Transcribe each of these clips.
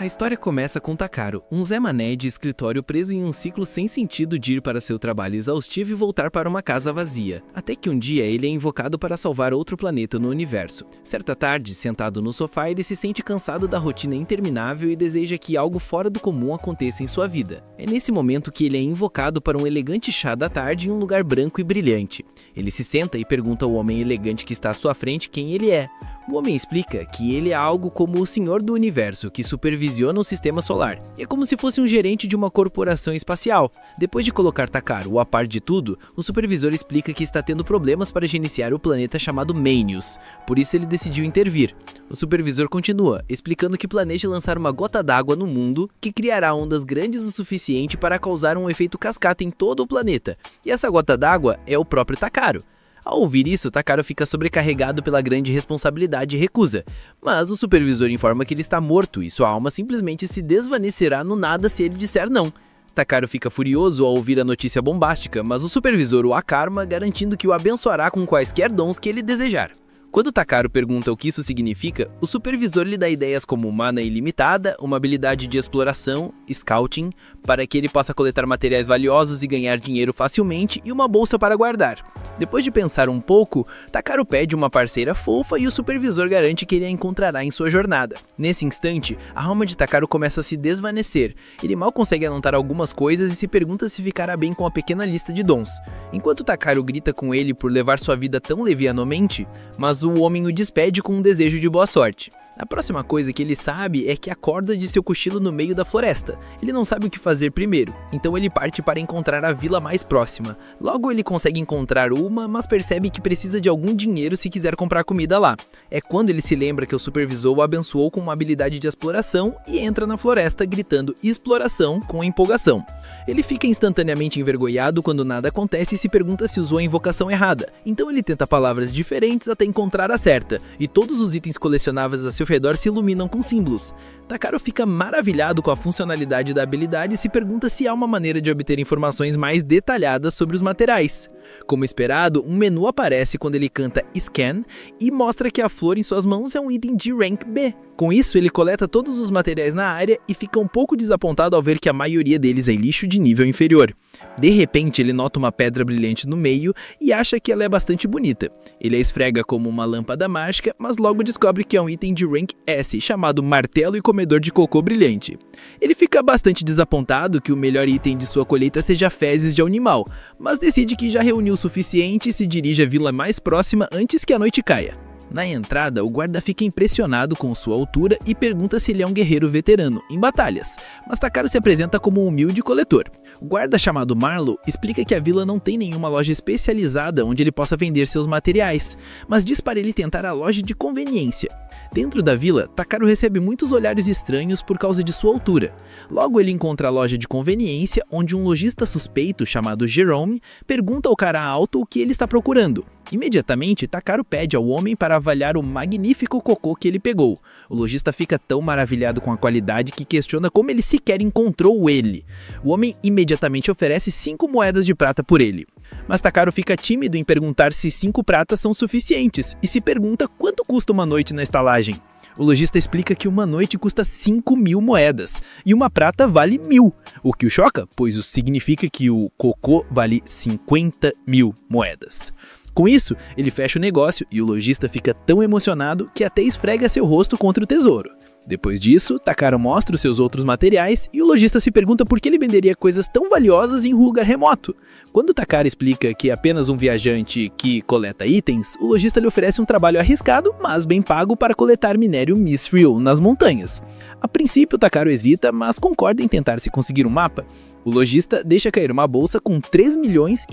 A história começa com Takaro, um Zé Mané de escritório preso em um ciclo sem sentido de ir para seu trabalho exaustivo e voltar para uma casa vazia, até que um dia ele é invocado para salvar outro planeta no universo. Certa tarde, sentado no sofá, ele se sente cansado da rotina interminável e deseja que algo fora do comum aconteça em sua vida. É nesse momento que ele é invocado para um elegante chá da tarde em um lugar branco e brilhante. Ele se senta e pergunta ao homem elegante que está à sua frente quem ele é. O homem explica que ele é algo como o Senhor do Universo, que supervisiona o sistema solar. É como se fosse um gerente de uma corporação espacial. Depois de colocar Takaro a par de tudo, o supervisor explica que está tendo problemas para gerenciar o planeta chamado Manius. Por isso ele decidiu intervir. O supervisor continua, explicando que planeja lançar uma gota d'água no mundo que criará ondas grandes o suficiente para causar um efeito cascata em todo o planeta. E essa gota d'água é o próprio Takaro. Ao ouvir isso, Takaro fica sobrecarregado pela grande responsabilidade e recusa, mas o supervisor informa que ele está morto e sua alma simplesmente se desvanecerá no nada se ele disser não. Takaro fica furioso ao ouvir a notícia bombástica, mas o supervisor o acalma, garantindo que o abençoará com quaisquer dons que ele desejar. Quando Takaro pergunta o que isso significa, o supervisor lhe dá ideias como mana ilimitada, uma habilidade de exploração, scouting, para que ele possa coletar materiais valiosos e ganhar dinheiro facilmente e uma bolsa para guardar. Depois de pensar um pouco, Takaro pede uma parceira fofa e o supervisor garante que ele a encontrará em sua jornada. Nesse instante, a alma de Takaro começa a se desvanecer. Ele mal consegue anotar algumas coisas e se pergunta se ficará bem com a pequena lista de dons. Enquanto Takaro grita com ele por levar sua vida tão levianamente, mas o homem o despede com um desejo de boa sorte. A próxima coisa que ele sabe é que acorda de seu cochilo no meio da floresta. Ele não sabe o que fazer primeiro, então ele parte para encontrar a vila mais próxima. Logo ele consegue encontrar uma, mas percebe que precisa de algum dinheiro se quiser comprar comida lá. É quando ele se lembra que o supervisor o abençoou com uma habilidade de exploração e entra na floresta gritando exploração com empolgação. Ele fica instantaneamente envergonhado quando nada acontece e se pergunta se usou a invocação errada. Então ele tenta palavras diferentes até encontrar a certa, e todos os itens colecionáveis a seu redor se iluminam com símbolos. Takaro fica maravilhado com a funcionalidade da habilidade e se pergunta se há uma maneira de obter informações mais detalhadas sobre os materiais. Como esperado, um menu aparece quando ele canta Scan e mostra que a flor em suas mãos é um item de Rank B. Com isso, ele coleta todos os materiais na área e fica um pouco desapontado ao ver que a maioria deles é lixo de nível inferior. De repente, ele nota uma pedra brilhante no meio e acha que ela é bastante bonita. Ele a esfrega como uma lâmpada mágica, mas logo descobre que é um item de Rank S, chamado Martelo e Comedor de Cocô Brilhante. Ele fica bastante desapontado que o melhor item de sua colheita seja fezes de animal, mas decide que já reuniu o suficiente e se dirige à vila mais próxima antes que a noite caia. Na entrada, o guarda fica impressionado com sua altura e pergunta se ele é um guerreiro veterano em batalhas, mas Takaro se apresenta como um humilde coletor. O guarda chamado Marlow explica que a vila não tem nenhuma loja especializada onde ele possa vender seus materiais, mas diz para ele tentar a loja de conveniência. Dentro da vila, Takaro recebe muitos olhares estranhos por causa de sua altura. Logo ele encontra a loja de conveniência, onde um lojista suspeito chamado Jerome pergunta ao cara alto o que ele está procurando. Imediatamente, Takaro pede ao homem para avaliar o magnífico cocô que ele pegou. O lojista fica tão maravilhado com a qualidade que questiona como ele sequer encontrou ele. O homem imediatamente oferece 5 moedas de prata por ele. Mas Takaro fica tímido em perguntar se 5 pratas são suficientes e se pergunta quanto custa uma noite na estalagem. O lojista explica que uma noite custa 5.000 moedas e uma prata vale 1.000, o que o choca, pois isso significa que o cocô vale 50.000 moedas. Com isso, ele fecha o negócio e o lojista fica tão emocionado que até esfrega seu rosto contra o tesouro. Depois disso, Takaro mostra os seus outros materiais e o lojista se pergunta por que ele venderia coisas tão valiosas em um lugar remoto. Quando Takaro explica que é apenas um viajante que coleta itens, o lojista lhe oferece um trabalho arriscado, mas bem pago para coletar minério mithril nas montanhas. A princípio, Takaro hesita, mas concorda em tentar se conseguir um mapa. O lojista deixa cair uma bolsa com 3,5 milhões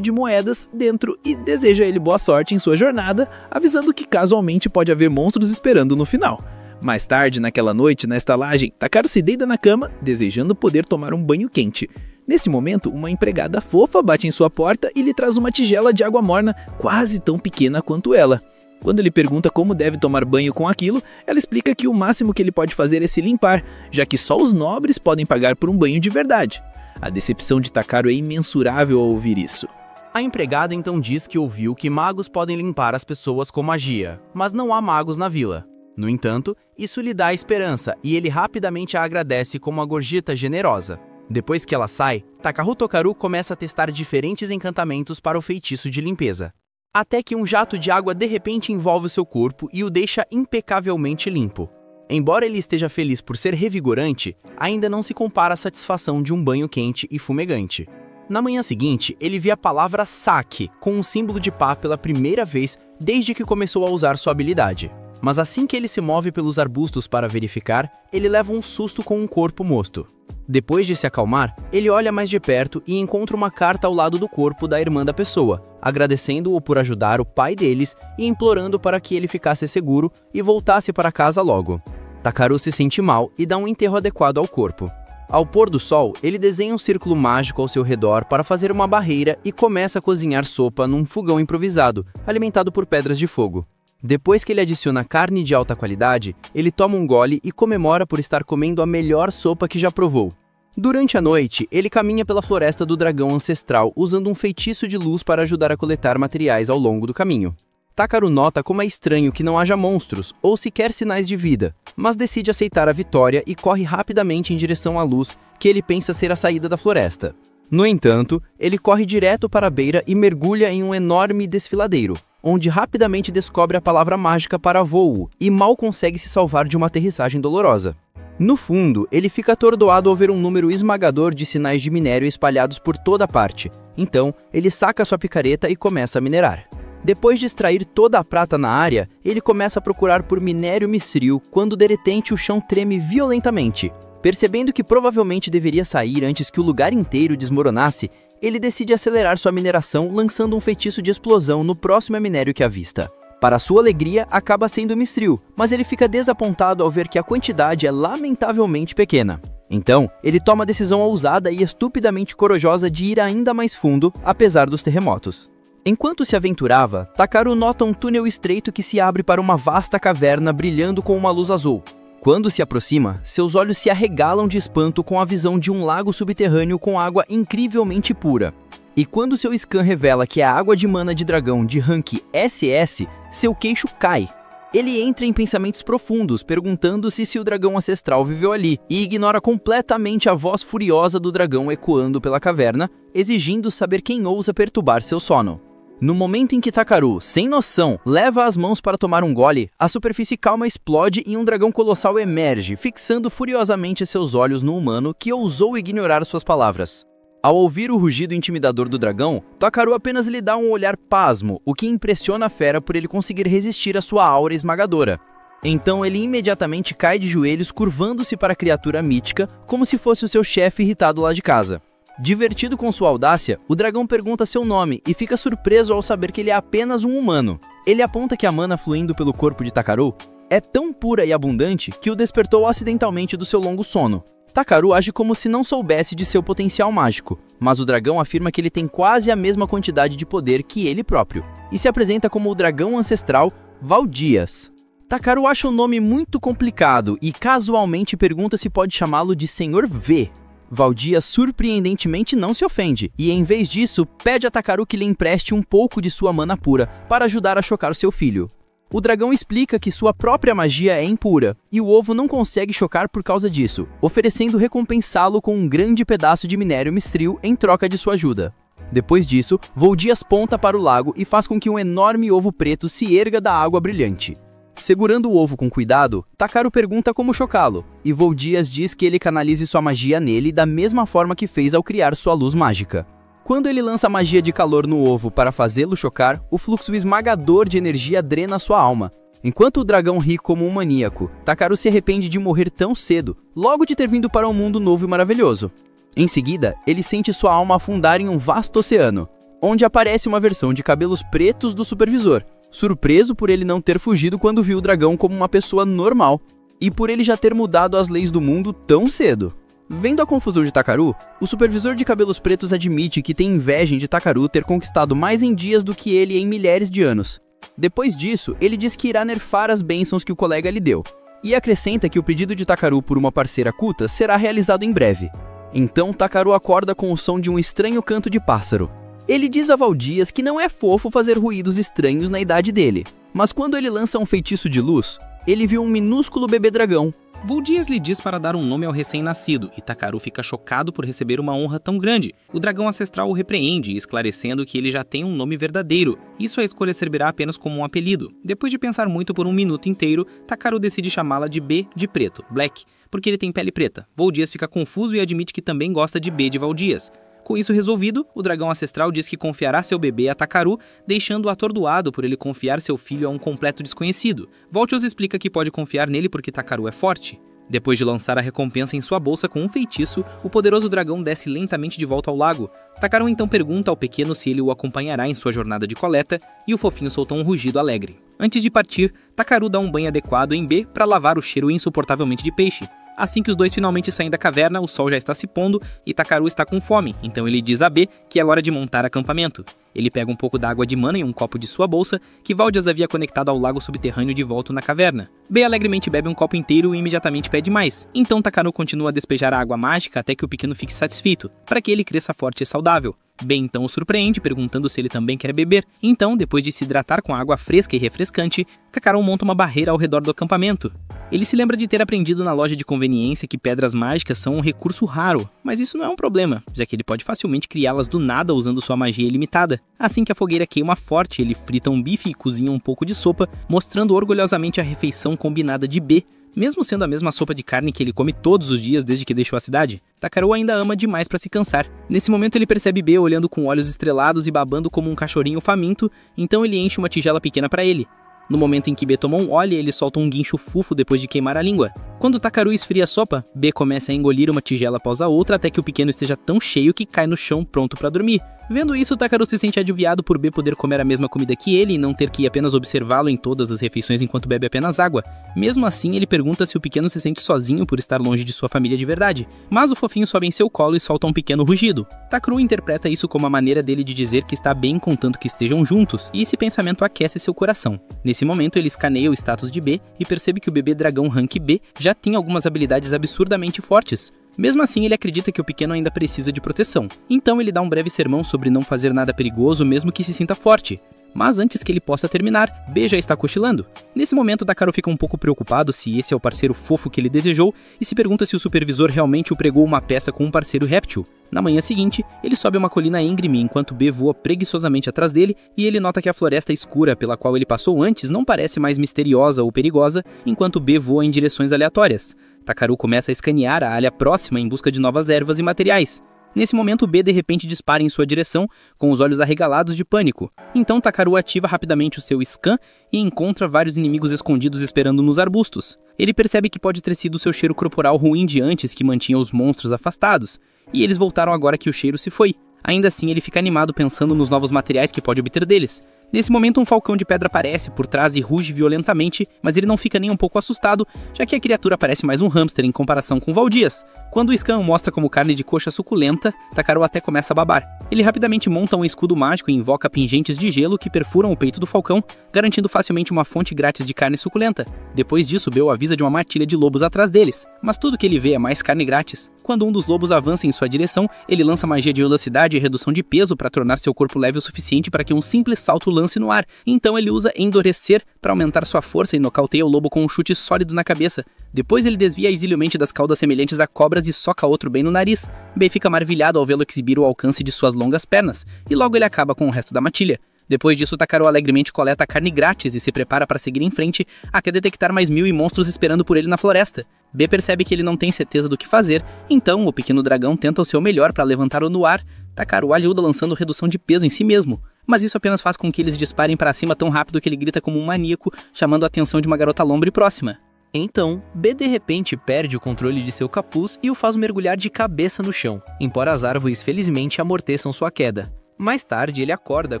de moedas dentro e deseja a ele boa sorte em sua jornada, avisando que casualmente pode haver monstros esperando no final. Mais tarde, naquela noite, na estalagem, Takaro se deita na cama, desejando poder tomar um banho quente. Nesse momento, uma empregada fofa bate em sua porta e lhe traz uma tigela de água morna, quase tão pequena quanto ela. Quando ele pergunta como deve tomar banho com aquilo, ela explica que o máximo que ele pode fazer é se limpar, já que só os nobres podem pagar por um banho de verdade. A decepção de Takaro é imensurável ao ouvir isso. A empregada então diz que ouviu que magos podem limpar as pessoas com magia, mas não há magos na vila. No entanto, isso lhe dá esperança e ele rapidamente a agradece com uma gorjeta generosa. Depois que ela sai, Takaru Tokaru começa a testar diferentes encantamentos para o feitiço de limpeza. Até que um jato de água de repente envolve o seu corpo e o deixa impecavelmente limpo. Embora ele esteja feliz por ser revigorante, ainda não se compara à satisfação de um banho quente e fumegante. Na manhã seguinte, ele vê a palavra Saki com um símbolo de pá pela primeira vez desde que começou a usar sua habilidade. Mas assim que ele se move pelos arbustos para verificar, ele leva um susto com um corpo morto. Depois de se acalmar, ele olha mais de perto e encontra uma carta ao lado do corpo da irmã da pessoa, agradecendo-o por ajudar o pai deles e implorando para que ele ficasse seguro e voltasse para casa logo. Takaru se sente mal e dá um enterro adequado ao corpo. Ao pôr do sol, ele desenha um círculo mágico ao seu redor para fazer uma barreira e começa a cozinhar sopa num fogão improvisado, alimentado por pedras de fogo. Depois que ele adiciona carne de alta qualidade, ele toma um gole e comemora por estar comendo a melhor sopa que já provou. Durante a noite, ele caminha pela floresta do dragão ancestral usando um feitiço de luz para ajudar a coletar materiais ao longo do caminho. Takaru nota como é estranho que não haja monstros ou sequer sinais de vida, mas decide aceitar a vitória e corre rapidamente em direção à luz que ele pensa ser a saída da floresta. No entanto, ele corre direto para a beira e mergulha em um enorme desfiladeiro, onde rapidamente descobre a palavra mágica para voo e mal consegue se salvar de uma aterrissagem dolorosa. No fundo, ele fica atordoado ao ver um número esmagador de sinais de minério espalhados por toda parte, então ele saca sua picareta e começa a minerar. Depois de extrair toda a prata na área, ele começa a procurar por minério mistril quando de repente o chão treme violentamente. Percebendo que provavelmente deveria sair antes que o lugar inteiro desmoronasse, ele decide acelerar sua mineração lançando um feitiço de explosão no próximo minério que avista. Para sua alegria, acaba sendo mistril, mas ele fica desapontado ao ver que a quantidade é lamentavelmente pequena. Então, ele toma a decisão ousada e estupidamente corajosa de ir ainda mais fundo, apesar dos terremotos. Enquanto se aventurava, Takaru nota um túnel estreito que se abre para uma vasta caverna brilhando com uma luz azul. Quando se aproxima, seus olhos se arregalam de espanto com a visão de um lago subterrâneo com água incrivelmente pura. E quando seu scan revela que é a água de mana de dragão de rank SS, seu queixo cai. Ele entra em pensamentos profundos, perguntando-se se o dragão ancestral viveu ali, e ignora completamente a voz furiosa do dragão ecoando pela caverna, exigindo saber quem ousa perturbar seu sono. No momento em que Takaru, sem noção, leva as mãos para tomar um gole, a superfície calma explode e um dragão colossal emerge, fixando furiosamente seus olhos no humano que ousou ignorar suas palavras. Ao ouvir o rugido intimidador do dragão, Takaru apenas lhe dá um olhar pasmo, o que impressiona a fera por ele conseguir resistir à sua aura esmagadora. Então ele imediatamente cai de joelhos, curvando-se para a criatura mítica, como se fosse o seu chefe irritado lá de casa. Divertido com sua audácia, o dragão pergunta seu nome e fica surpreso ao saber que ele é apenas um humano. Ele aponta que a mana fluindo pelo corpo de Takaru é tão pura e abundante que o despertou acidentalmente do seu longo sono. Takaru age como se não soubesse de seu potencial mágico, mas o dragão afirma que ele tem quase a mesma quantidade de poder que ele próprio, e se apresenta como o dragão ancestral Valdias. Takaru acha o nome muito complicado e casualmente pergunta se pode chamá-lo de Senhor V. Valdias surpreendentemente não se ofende, e em vez disso, pede a Takaru que lhe empreste um pouco de sua mana pura para ajudar a chocar o seu filho. O dragão explica que sua própria magia é impura, e o ovo não consegue chocar por causa disso, oferecendo recompensá-lo com um grande pedaço de minério mistril em troca de sua ajuda. Depois disso, Valdias ponta para o lago e faz com que um enorme ovo preto se erga da água brilhante. Segurando o ovo com cuidado, Takaru pergunta como chocá-lo, e Valdias diz que ele canalize sua magia nele da mesma forma que fez ao criar sua luz mágica. Quando ele lança a magia de calor no ovo para fazê-lo chocar, o fluxo esmagador de energia drena sua alma. Enquanto o dragão ri como um maníaco, Takaru se arrepende de morrer tão cedo, logo de ter vindo para um mundo novo e maravilhoso. Em seguida, ele sente sua alma afundar em um vasto oceano, onde aparece uma versão de cabelos pretos do supervisor, surpreso por ele não ter fugido quando viu o dragão como uma pessoa normal, e por ele já ter mudado as leis do mundo tão cedo. Vendo a confusão de Takaru, o supervisor de cabelos pretos admite que tem inveja de Takaru ter conquistado mais em dias do que ele em milhares de anos. Depois disso, ele diz que irá nerfar as bênçãos que o colega lhe deu, e acrescenta que o pedido de Takaru por uma parceira culta será realizado em breve. Então Takaru acorda com o som de um estranho canto de pássaro. Ele diz a Valdias que não é fofo fazer ruídos estranhos na idade dele, mas quando ele lança um feitiço de luz, ele viu um minúsculo bebê dragão. Voldias lhe diz para dar um nome ao recém-nascido, e Takaru fica chocado por receber uma honra tão grande. O dragão ancestral o repreende, esclarecendo que ele já tem um nome verdadeiro, e sua escolha servirá apenas como um apelido. Depois de pensar muito por um minuto inteiro, Takaru decide chamá-la de B de preto, Black, porque ele tem pele preta. Voldias fica confuso e admite que também gosta de B de Valdias. Com isso resolvido, o dragão ancestral diz que confiará seu bebê a Takaru, deixando-o atordoado por ele confiar seu filho a um completo desconhecido. Voltios explica que pode confiar nele porque Takaru é forte. Depois de lançar a recompensa em sua bolsa com um feitiço, o poderoso dragão desce lentamente de volta ao lago. Takaru então pergunta ao pequeno se ele o acompanhará em sua jornada de coleta, e o fofinho solta um rugido alegre. Antes de partir, Takaru dá um banho adequado em B para lavar o cheiro insuportavelmente de peixe. Assim que os dois finalmente saem da caverna, o sol já está se pondo e Takaru está com fome, então ele diz a B que é hora de montar acampamento. Ele pega um pouco da água de mana em um copo de sua bolsa, que Valdias havia conectado ao lago subterrâneo de volta na caverna. B alegremente bebe um copo inteiro e imediatamente pede mais. Então Takaru continua a despejar a água mágica até que o pequeno fique satisfeito, para que ele cresça forte e saudável. B então o surpreende, perguntando se ele também quer beber. Então, depois de se hidratar com água fresca e refrescante, Kakarot monta uma barreira ao redor do acampamento. Ele se lembra de ter aprendido na loja de conveniência que pedras mágicas são um recurso raro, mas isso não é um problema, já que ele pode facilmente criá-las do nada usando sua magia ilimitada. Assim que a fogueira queima forte, ele frita um bife e cozinha um pouco de sopa, mostrando orgulhosamente a refeição combinada de B. Mesmo sendo a mesma sopa de carne que ele come todos os dias desde que deixou a cidade, Takaru ainda ama demais para se cansar. Nesse momento ele percebe B olhando com olhos estrelados e babando como um cachorrinho faminto, então ele enche uma tigela pequena para ele. No momento em que B toma um gole, ele solta um guincho fufo depois de queimar a língua. Quando Takaru esfria a sopa, B começa a engolir uma tigela após a outra até que o pequeno esteja tão cheio que cai no chão pronto para dormir. Vendo isso, Takaru se sente aliviado por B poder comer a mesma comida que ele e não ter que apenas observá-lo em todas as refeições enquanto bebe apenas água. Mesmo assim, ele pergunta se o pequeno se sente sozinho por estar longe de sua família de verdade, mas o fofinho sobe em seu colo e solta um pequeno rugido. Takaru interpreta isso como a maneira dele de dizer que está bem contanto que estejam juntos, e esse pensamento aquece seu coração. Nesse momento, ele escaneia o status de B e percebe que o bebê dragão Rank B já tem algumas habilidades absurdamente fortes. Mesmo assim, ele acredita que o pequeno ainda precisa de proteção. Então ele dá um breve sermão sobre não fazer nada perigoso mesmo que se sinta forte. Mas antes que ele possa terminar, B já está cochilando. Nesse momento, Takaru fica um pouco preocupado se esse é o parceiro fofo que ele desejou e se pergunta se o supervisor realmente o pregou uma peça com um parceiro réptil. Na manhã seguinte, ele sobe uma colina íngreme enquanto B voa preguiçosamente atrás dele e ele nota que a floresta escura pela qual ele passou antes não parece mais misteriosa ou perigosa enquanto B voa em direções aleatórias. Takaru começa a escanear a área próxima em busca de novas ervas e materiais. Nesse momento, B de repente dispara em sua direção, com os olhos arregalados de pânico. Então Takaru ativa rapidamente o seu scan e encontra vários inimigos escondidos esperando nos arbustos. Ele percebe que pode ter sido seu cheiro corporal ruim de antes que mantinha os monstros afastados, e eles voltaram agora que o cheiro se foi. Ainda assim, ele fica animado pensando nos novos materiais que pode obter deles. Nesse momento, um falcão de pedra aparece por trás e ruge violentamente, mas ele não fica nem um pouco assustado, já que a criatura parece mais um hamster em comparação com Valdias. Quando o Scan mostra como carne de coxa suculenta, Takaru até começa a babar. Ele rapidamente monta um escudo mágico e invoca pingentes de gelo que perfuram o peito do falcão, garantindo facilmente uma fonte grátis de carne suculenta. Depois disso, Bel avisa de uma matilha de lobos atrás deles, mas tudo que ele vê é mais carne grátis. Quando um dos lobos avança em sua direção, ele lança magia de velocidade e redução de peso para tornar seu corpo leve o suficiente para que um simples salto lance no ar. Então ele usa Endurecer para aumentar sua força e nocauteia o lobo com um chute sólido na cabeça. Depois ele desvia exiliamente das caudas semelhantes a cobras e soca outro bem no nariz. B fica maravilhado ao vê-lo exibir o alcance de suas longas pernas, e logo ele acaba com o resto da matilha. Depois disso, Takaru alegremente coleta carne grátis e se prepara para seguir em frente até detectar mais 1000 monstros esperando por ele na floresta. B percebe que ele não tem certeza do que fazer, então o pequeno dragão tenta o seu melhor para levantá-lo no ar. Takaru ajuda lançando redução de peso em si mesmo, mas isso apenas faz com que eles disparem para cima tão rápido que ele grita como um maníaco, chamando a atenção de uma garota lombre próxima. Então, B de repente perde o controle de seu capuz e o faz mergulhar de cabeça no chão, embora as árvores felizmente amorteçam sua queda. Mais tarde, ele acorda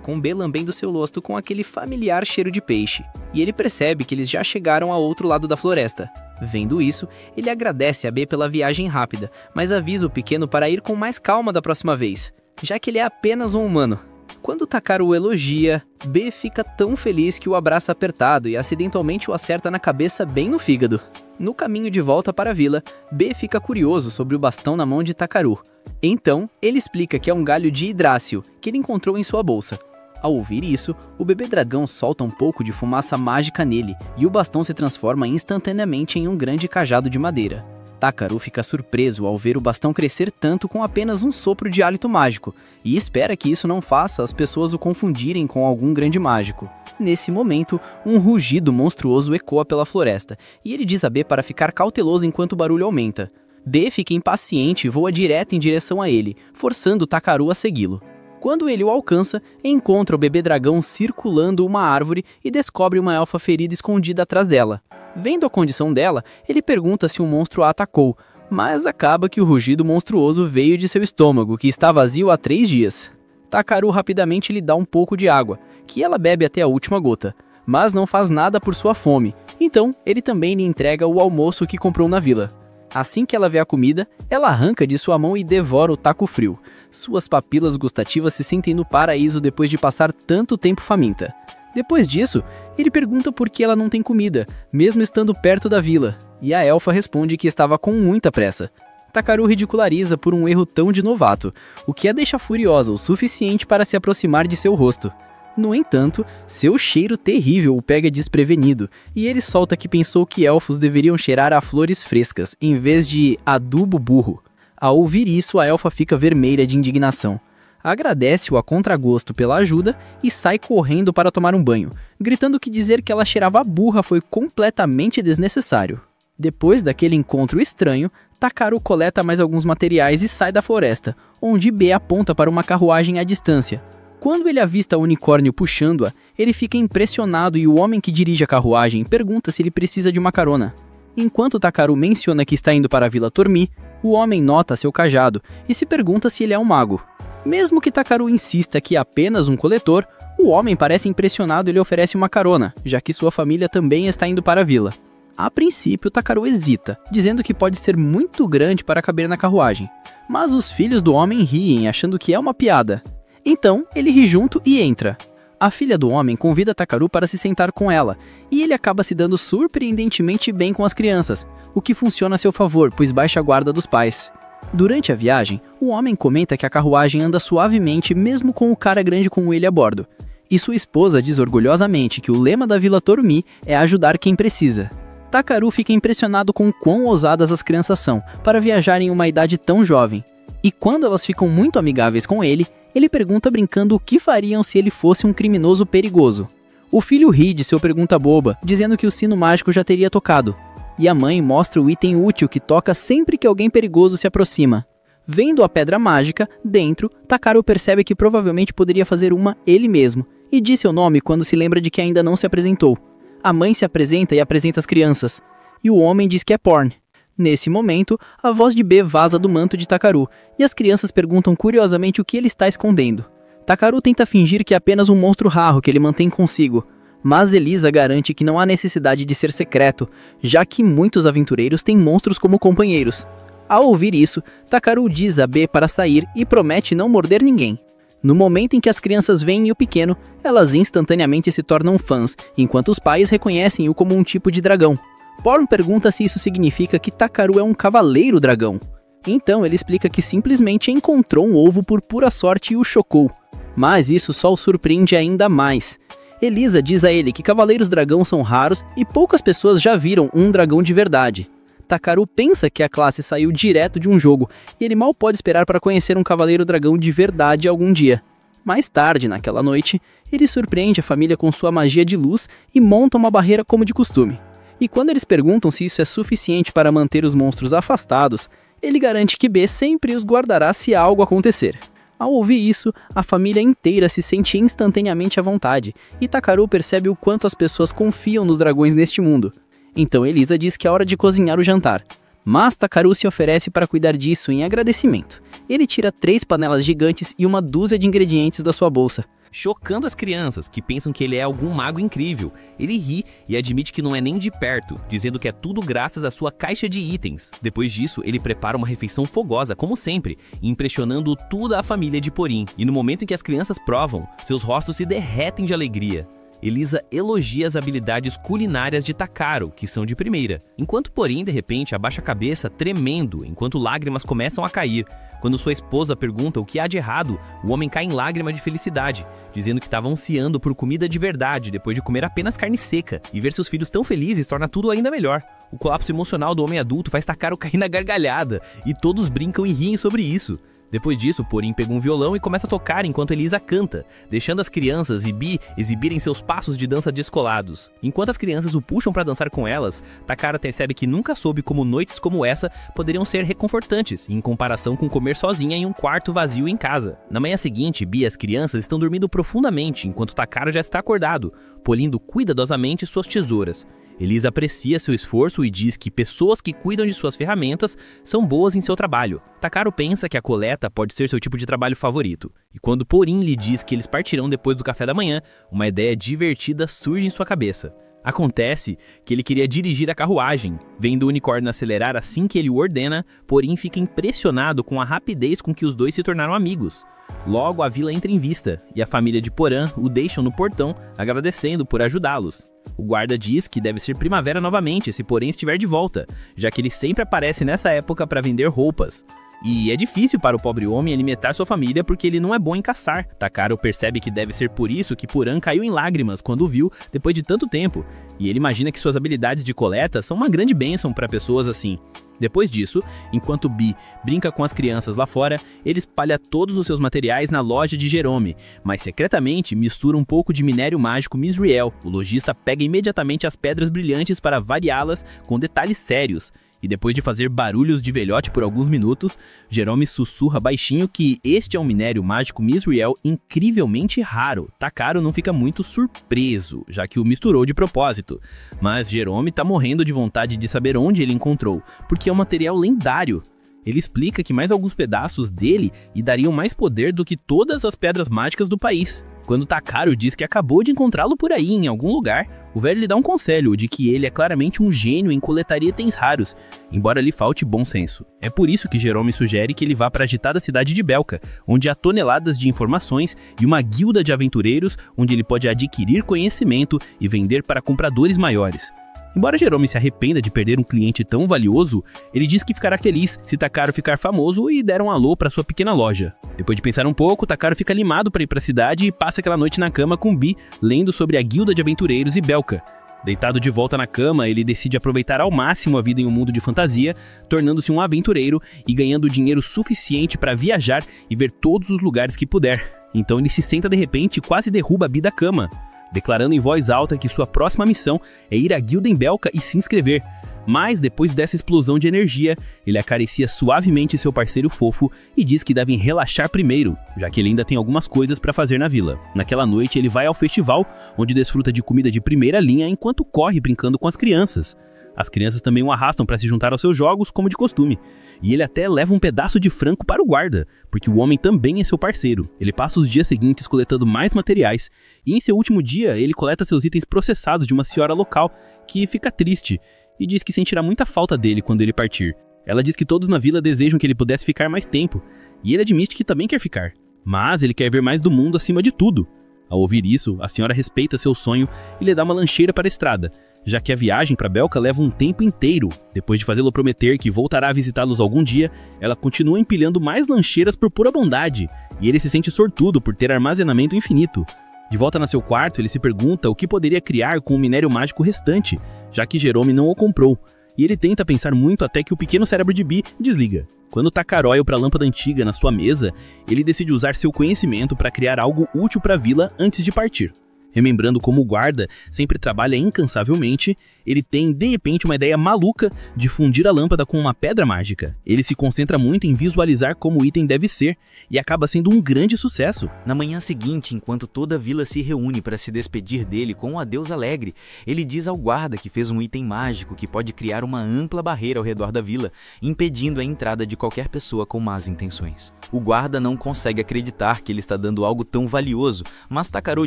com B lambendo seu rosto com aquele familiar cheiro de peixe, e ele percebe que eles já chegaram ao outro lado da floresta. Vendo isso, ele agradece a B pela viagem rápida, mas avisa o pequeno para ir com mais calma da próxima vez, já que ele é apenas um humano. Quando Takaru o elogia, B fica tão feliz que o abraça apertado e acidentalmente o acerta na cabeça bem no fígado. No caminho de volta para a vila, B fica curioso sobre o bastão na mão de Takaru. Então, ele explica que é um galho de hidráceo que ele encontrou em sua bolsa. Ao ouvir isso, o bebê dragão solta um pouco de fumaça mágica nele e o bastão se transforma instantaneamente em um grande cajado de madeira. Takaru fica surpreso ao ver o bastão crescer tanto com apenas um sopro de hálito mágico e espera que isso não faça as pessoas o confundirem com algum grande mágico. Nesse momento, um rugido monstruoso ecoa pela floresta e ele diz a B para ficar cauteloso enquanto o barulho aumenta. B fica impaciente e voa direto em direção a ele, forçando Takaru a segui-lo. Quando ele o alcança, encontra o bebê dragão circulando uma árvore e descobre uma elfa ferida escondida atrás dela. Vendo a condição dela, ele pergunta se o monstro a atacou, mas acaba que o rugido monstruoso veio de seu estômago, que está vazio há 3 dias. Takaru rapidamente lhe dá um pouco de água, que ela bebe até a última gota, mas não faz nada por sua fome, então ele também lhe entrega o almoço que comprou na vila. Assim que ela vê a comida, ela arranca de sua mão e devora o taco frio. Suas papilas gustativas se sentem no paraíso depois de passar tanto tempo faminta. Depois disso, ele pergunta por que ela não tem comida, mesmo estando perto da vila, e a elfa responde que estava com muita pressa. Takaru ridiculariza por um erro tão de novato, o que a deixa furiosa o suficiente para se aproximar de seu rosto. No entanto, seu cheiro terrível o pega desprevenido, e ele solta que pensou que elfos deveriam cheirar a flores frescas, em vez de adubo burro. Ao ouvir isso, a elfa fica vermelha de indignação. Agradece-o a contragosto pela ajuda e sai correndo para tomar um banho, gritando que dizer que ela cheirava a burra foi completamente desnecessário. Depois daquele encontro estranho, Takaru coleta mais alguns materiais e sai da floresta, onde B aponta para uma carruagem à distância. Quando ele avista o unicórnio puxando-a, ele fica impressionado e o homem que dirige a carruagem pergunta se ele precisa de uma carona. Enquanto Takaru menciona que está indo para a Vila Tormi, o homem nota seu cajado e se pergunta se ele é um mago. Mesmo que Takaru insista que é apenas um coletor, o homem parece impressionado e lhe oferece uma carona, já que sua família também está indo para a vila. A princípio, Takaru hesita, dizendo que pode ser muito grande para caber na carruagem. Mas os filhos do homem riem, achando que é uma piada. Então, ele ri junto e entra. A filha do homem convida Takaru para se sentar com ela, e ele acaba se dando surpreendentemente bem com as crianças, o que funciona a seu favor, pois baixa a guarda dos pais. Durante a viagem, o homem comenta que a carruagem anda suavemente mesmo com o cara grande com ele a bordo. E sua esposa diz orgulhosamente que o lema da Vila Tormi é ajudar quem precisa. Takaru fica impressionado com o quão ousadas as crianças são para viajar em uma idade tão jovem. E quando elas ficam muito amigáveis com ele, ele pergunta brincando o que fariam se ele fosse um criminoso perigoso. O filho ri de sua pergunta boba, dizendo que o sino mágico já teria tocado. E a mãe mostra o item útil que toca sempre que alguém perigoso se aproxima. Vendo a pedra mágica, dentro, Takaru percebe que provavelmente poderia fazer uma ele mesmo, e diz seu nome quando se lembra de que ainda não se apresentou. A mãe se apresenta e apresenta as crianças, e o homem diz que é Porn. Nesse momento, a voz de B vaza do manto de Takaru, e as crianças perguntam curiosamente o que ele está escondendo. Takaru tenta fingir que é apenas um monstro raro que ele mantém consigo, mas Elisa garante que não há necessidade de ser secreto, já que muitos aventureiros têm monstros como companheiros. Ao ouvir isso, Takaru diz a B para sair e promete não morder ninguém. No momento em que as crianças veem o pequeno, elas instantaneamente se tornam fãs, enquanto os pais reconhecem-o como um tipo de dragão. Porn pergunta se isso significa que Takaru é um cavaleiro dragão. Então ele explica que simplesmente encontrou um ovo por pura sorte e o chocou. Mas isso só o surpreende ainda mais. Elisa diz a ele que cavaleiros dragão são raros e poucas pessoas já viram um dragão de verdade. Takaru pensa que a classe saiu direto de um jogo e ele mal pode esperar para conhecer um cavaleiro dragão de verdade algum dia. Mais tarde, naquela noite, ele surpreende a família com sua magia de luz e monta uma barreira como de costume. E quando eles perguntam se isso é suficiente para manter os monstros afastados, ele garante que B sempre os guardará se algo acontecer. Ao ouvir isso, a família inteira se sente instantaneamente à vontade, e Takaru percebe o quanto as pessoas confiam nos dragões neste mundo. Então Elisa diz que é hora de cozinhar o jantar, mas Takaru se oferece para cuidar disso em agradecimento. Ele tira 3 panelas gigantes e uma dúzia de ingredientes da sua bolsa. Chocando as crianças, que pensam que ele é algum mago incrível, ele ri e admite que não é nem de perto, dizendo que é tudo graças à sua caixa de itens. Depois disso, ele prepara uma refeição fogosa, como sempre, impressionando toda a família de Porin. E no momento em que as crianças provam, seus rostos se derretem de alegria. Elisa elogia as habilidades culinárias de Takaro, que são de primeira, enquanto Porin, de repente, abaixa a cabeça, tremendo, enquanto lágrimas começam a cair. Quando sua esposa pergunta o que há de errado, o homem cai em lágrimas de felicidade, dizendo que estava ansiando por comida de verdade depois de comer apenas carne seca, e ver seus filhos tão felizes torna tudo ainda melhor. O colapso emocional do homem adulto faz Takaro cair na gargalhada, e todos brincam e riem sobre isso. Depois disso, Porin pega um violão e começa a tocar enquanto Elisa canta, deixando as crianças e Bi exibirem seus passos de dança descolados. Enquanto as crianças o puxam para dançar com elas, Takaro percebe que nunca soube como noites como essa poderiam ser reconfortantes, em comparação com comer sozinha em um quarto vazio em casa. Na manhã seguinte, Bi e as crianças estão dormindo profundamente, enquanto Takaro já está acordado, polindo cuidadosamente suas tesouras. Elisa aprecia seu esforço e diz que pessoas que cuidam de suas ferramentas são boas em seu trabalho. Takaro pensa que a coleta pode ser seu tipo de trabalho favorito. E quando Porin lhe diz que eles partirão depois do café da manhã, uma ideia divertida surge em sua cabeça. Acontece que ele queria dirigir a carruagem. Vendo o unicórnio acelerar assim que ele o ordena, Porin fica impressionado com a rapidez com que os dois se tornaram amigos. Logo, a vila entra em vista, e a família de Poran o deixam no portão, agradecendo por ajudá-los. O guarda diz que deve ser primavera novamente se Porin estiver de volta, já que ele sempre aparece nessa época para vender roupas. E é difícil para o pobre homem alimentar sua família porque ele não é bom em caçar. Takaro percebe que deve ser por isso que Poran caiu em lágrimas quando o viu depois de tanto tempo, e ele imagina que suas habilidades de coleta são uma grande bênção para pessoas assim. Depois disso, enquanto Bi brinca com as crianças lá fora, ele espalha todos os seus materiais na loja de Jerome, mas secretamente mistura um pouco de minério mágico Misriel. O lojista pega imediatamente as pedras brilhantes para variá-las com detalhes sérios. E depois de fazer barulhos de velhote por alguns minutos, Jerome sussurra baixinho que este é um minério mágico Misriel incrivelmente raro. Takaro não fica muito surpreso, já que o misturou de propósito. Mas Jerome tá morrendo de vontade de saber onde ele encontrou, porque é um material lendário. Ele explica que mais alguns pedaços dele lhe dariam mais poder do que todas as pedras mágicas do país. Quando Takaro diz que acabou de encontrá-lo por aí, em algum lugar, o velho lhe dá um conselho de que ele é claramente um gênio em coletar itens raros, embora lhe falte bom senso. É por isso que Jerome sugere que ele vá para a agitada cidade de Belka, onde há toneladas de informações e uma guilda de aventureiros onde ele pode adquirir conhecimento e vender para compradores maiores. Embora Jerome se arrependa de perder um cliente tão valioso, ele diz que ficará feliz se Takaro ficar famoso e der um alô para sua pequena loja. Depois de pensar um pouco, Takaro fica animado para ir para a cidade e passa aquela noite na cama com Bi, lendo sobre a guilda de aventureiros e Belka. Deitado de volta na cama, ele decide aproveitar ao máximo a vida em um mundo de fantasia, tornando-se um aventureiro e ganhando dinheiro suficiente para viajar e ver todos os lugares que puder. Então ele se senta de repente e quase derruba Bi da cama, declarando em voz alta que sua próxima missão é ir à guilda em Belka e se inscrever. Mas, depois dessa explosão de energia, ele acaricia suavemente seu parceiro fofo e diz que devem relaxar primeiro, já que ele ainda tem algumas coisas para fazer na vila. Naquela noite, ele vai ao festival, onde desfruta de comida de primeira linha enquanto corre brincando com as crianças. As crianças também o arrastam para se juntar aos seus jogos, como de costume. E ele até leva um pedaço de frango para o guarda, porque o homem também é seu parceiro. Ele passa os dias seguintes coletando mais materiais, e em seu último dia, ele coleta seus itens processados de uma senhora local, que fica triste, e diz que sentirá muita falta dele quando ele partir. Ela diz que todos na vila desejam que ele pudesse ficar mais tempo, e ele admite que também quer ficar. Mas ele quer ver mais do mundo acima de tudo. Ao ouvir isso, a senhora respeita seu sonho e lhe dá uma lancheira para a estrada, já que a viagem para Belka leva um tempo inteiro. Depois de fazê-lo prometer que voltará a visitá-los algum dia, ela continua empilhando mais lancheiras por pura bondade, e ele se sente sortudo por ter armazenamento infinito. De volta no seu quarto, ele se pergunta o que poderia criar com o minério mágico restante, já que Jerome não o comprou, e ele tenta pensar muito até que o pequeno cérebro de Bi desliga. Quando Takaro olha para a lâmpada antiga na sua mesa, ele decide usar seu conhecimento para criar algo útil para a vila antes de partir. Remembrando como o guarda sempre trabalha incansavelmente, ele tem, de repente, uma ideia maluca de fundir a lâmpada com uma pedra mágica. Ele se concentra muito em visualizar como o item deve ser, e acaba sendo um grande sucesso. Na manhã seguinte, enquanto toda a vila se reúne para se despedir dele com um adeus alegre, ele diz ao guarda que fez um item mágico que pode criar uma ampla barreira ao redor da vila, impedindo a entrada de qualquer pessoa com más intenções. O guarda não consegue acreditar que ele está dando algo tão valioso, mas Takaro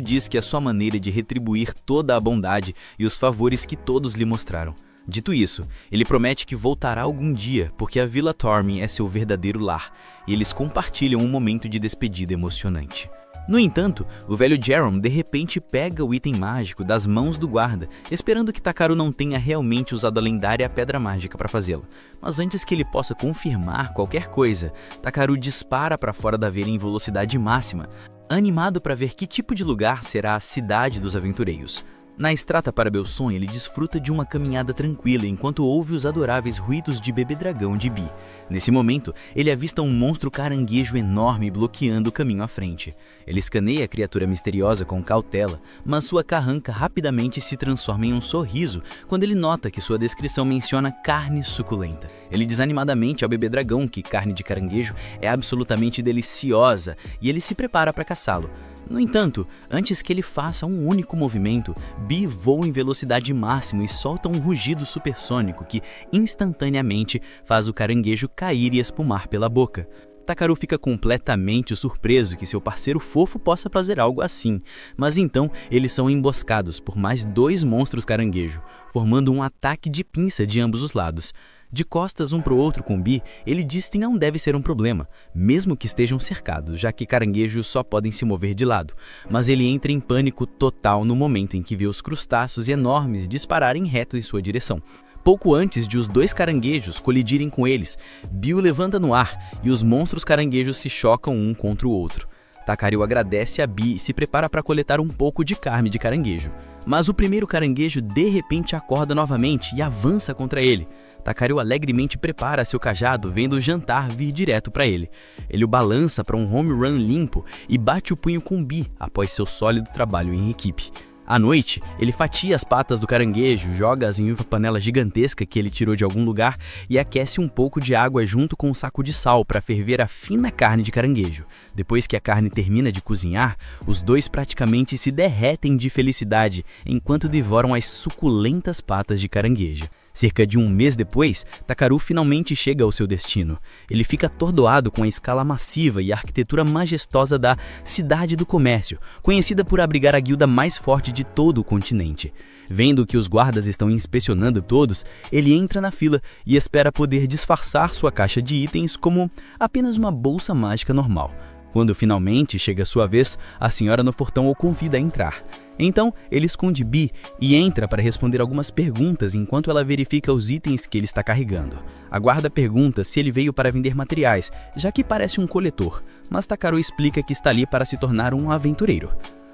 diz que a sua maneira de retribuir toda a bondade e os favores que todos lhe mostraram. Dito isso, ele promete que voltará algum dia, porque a Vila Tormin é seu verdadeiro lar, e eles compartilham um momento de despedida emocionante. No entanto, o velho Jerome de repente pega o item mágico das mãos do guarda, esperando que Takaru não tenha realmente usado a lendária pedra mágica para fazê-lo. Mas antes que ele possa confirmar qualquer coisa, Takaru dispara para fora da veira em velocidade máxima, animado para ver que tipo de lugar será a cidade dos aventureiros. Na estrada para Belson, ele desfruta de uma caminhada tranquila enquanto ouve os adoráveis ruídos de bebê dragão de Bi. Nesse momento, ele avista um monstro caranguejo enorme bloqueando o caminho à frente. Ele escaneia a criatura misteriosa com cautela, mas sua carranca rapidamente se transforma em um sorriso quando ele nota que sua descrição menciona carne suculenta. Ele diz animadamente ao bebê dragão que carne de caranguejo é absolutamente deliciosa e ele se prepara para caçá-lo. No entanto, antes que ele faça um único movimento, Bi voa em velocidade máxima e solta um rugido supersônico que instantaneamente faz o caranguejo cair e espumar pela boca. Takaru fica completamente surpreso que seu parceiro fofo possa fazer algo assim, mas então eles são emboscados por mais 2 monstros caranguejo, formando um ataque de pinça de ambos os lados. De costas um para o outro com Bi, ele diz que não deve ser um problema, mesmo que estejam cercados, já que caranguejos só podem se mover de lado. Mas ele entra em pânico total no momento em que vê os crustáceos enormes dispararem reto em sua direção. Pouco antes de os 2 caranguejos colidirem com eles, Bi o levanta no ar e os monstros caranguejos se chocam um contra o outro. Takaru agradece a Bi e se prepara para coletar um pouco de carne de caranguejo. Mas o primeiro caranguejo de repente acorda novamente e avança contra ele. Takaru alegremente prepara seu cajado, vendo o jantar vir direto para ele. Ele o balança para um home run limpo e bate o punho com Bi após seu sólido trabalho em equipe. À noite, ele fatia as patas do caranguejo, joga-as em uma panela gigantesca que ele tirou de algum lugar e aquece um pouco de água junto com um saco de sal para ferver a fina carne de caranguejo. Depois que a carne termina de cozinhar, os 2 praticamente se derretem de felicidade enquanto devoram as suculentas patas de caranguejo. Cerca de um mês depois, Takaru finalmente chega ao seu destino. Ele fica atordoado com a escala massiva e a arquitetura majestosa da Cidade do Comércio, conhecida por abrigar a guilda mais forte de todo o continente. Vendo que os guardas estão inspecionando todos, ele entra na fila e espera poder disfarçar sua caixa de itens como apenas uma bolsa mágica normal. Quando finalmente chega sua vez, a senhora no portão o convida a entrar. Então, ele esconde Bi e entra para responder algumas perguntas enquanto ela verifica os itens que ele está carregando. A guarda pergunta se ele veio para vender materiais, já que parece um coletor, mas Takaru explica que está ali para se tornar um aventureiro.